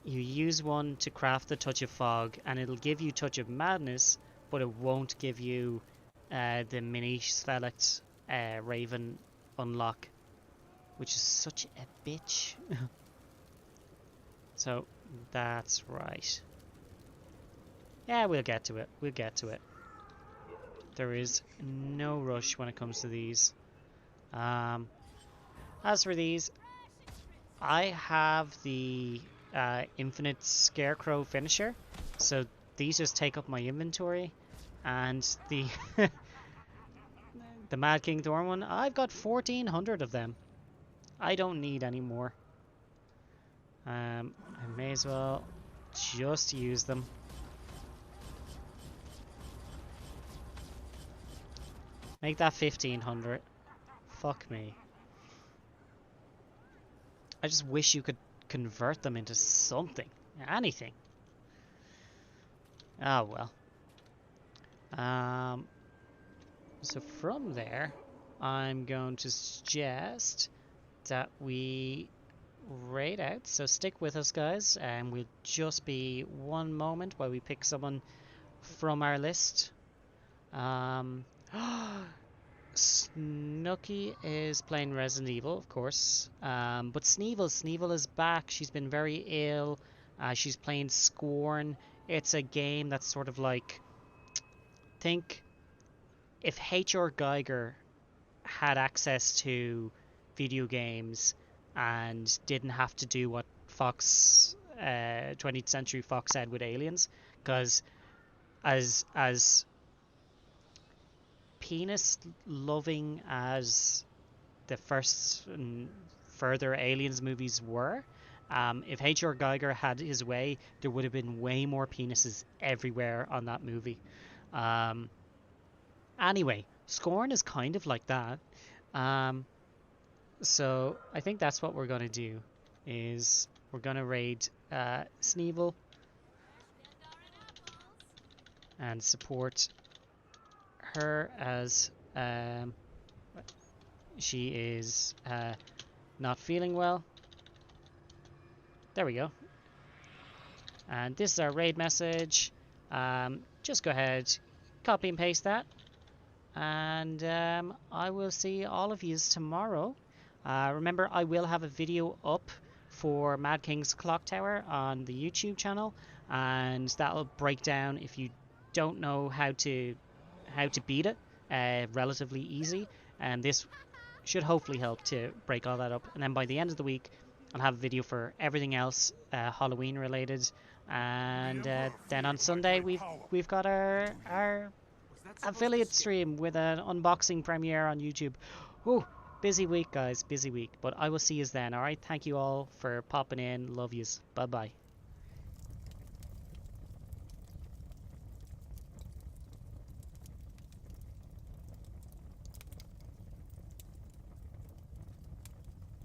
use one to craft the Touch of Fog, and it'll give you Touch of Madness, but it won't give you the Mini Schvellicht Raven unlock, which is such a bitch. So, that's right. Yeah, we'll get to it. We'll get to it. There is no rush when it comes to these. As for these, I have the Infinite Scarecrow finisher, so these just take up my inventory, and the the Mad King Thorn one, I've got 1,400 of them. I don't need any more. I may as well just use them. Make that 1,500. Fuck me. I just wish you could convert them into something. Anything. Ah, well. So from there, I'm going to suggest that we raid out. So stick with us, guys, and we'll just be one moment while we pick someone from our list. Snooky is playing Resident Evil, of course. But Sneevil is back. She's been very ill. She's playing Scorn. It's a game that's sort of like, think if H.R. Geiger had access to video games and didn't have to do what Fox, 20th Century Fox said with Aliens, because as penis loving as the first and further Aliens movies were, if H.R. Geiger had his way, there would have been way more penises everywhere on that movie. Anyway, Scorn is kind of like that. So I think that's what we're gonna do. Is we're gonna raid Sneevil and support her as she is not feeling well. There we go. And this is our raid message. Just go ahead, copy and paste that, and I will see all of you tomorrow. Remember, I will have a video up for Mad King's Clock Tower on the YouTube channel, and that'll break down, if you don't know how to beat it, relatively easy, and this should hopefully help to break all that up. And then by the end of the week, I'll have a video for everything else Halloween related, and then on Sunday we've got our Was that supposed to affiliate scare stream with an unboxing premiere on YouTube. Oh, busy week, guys, busy week. But I will see you then. All right, thank you all for popping in. Love yous. Bye bye.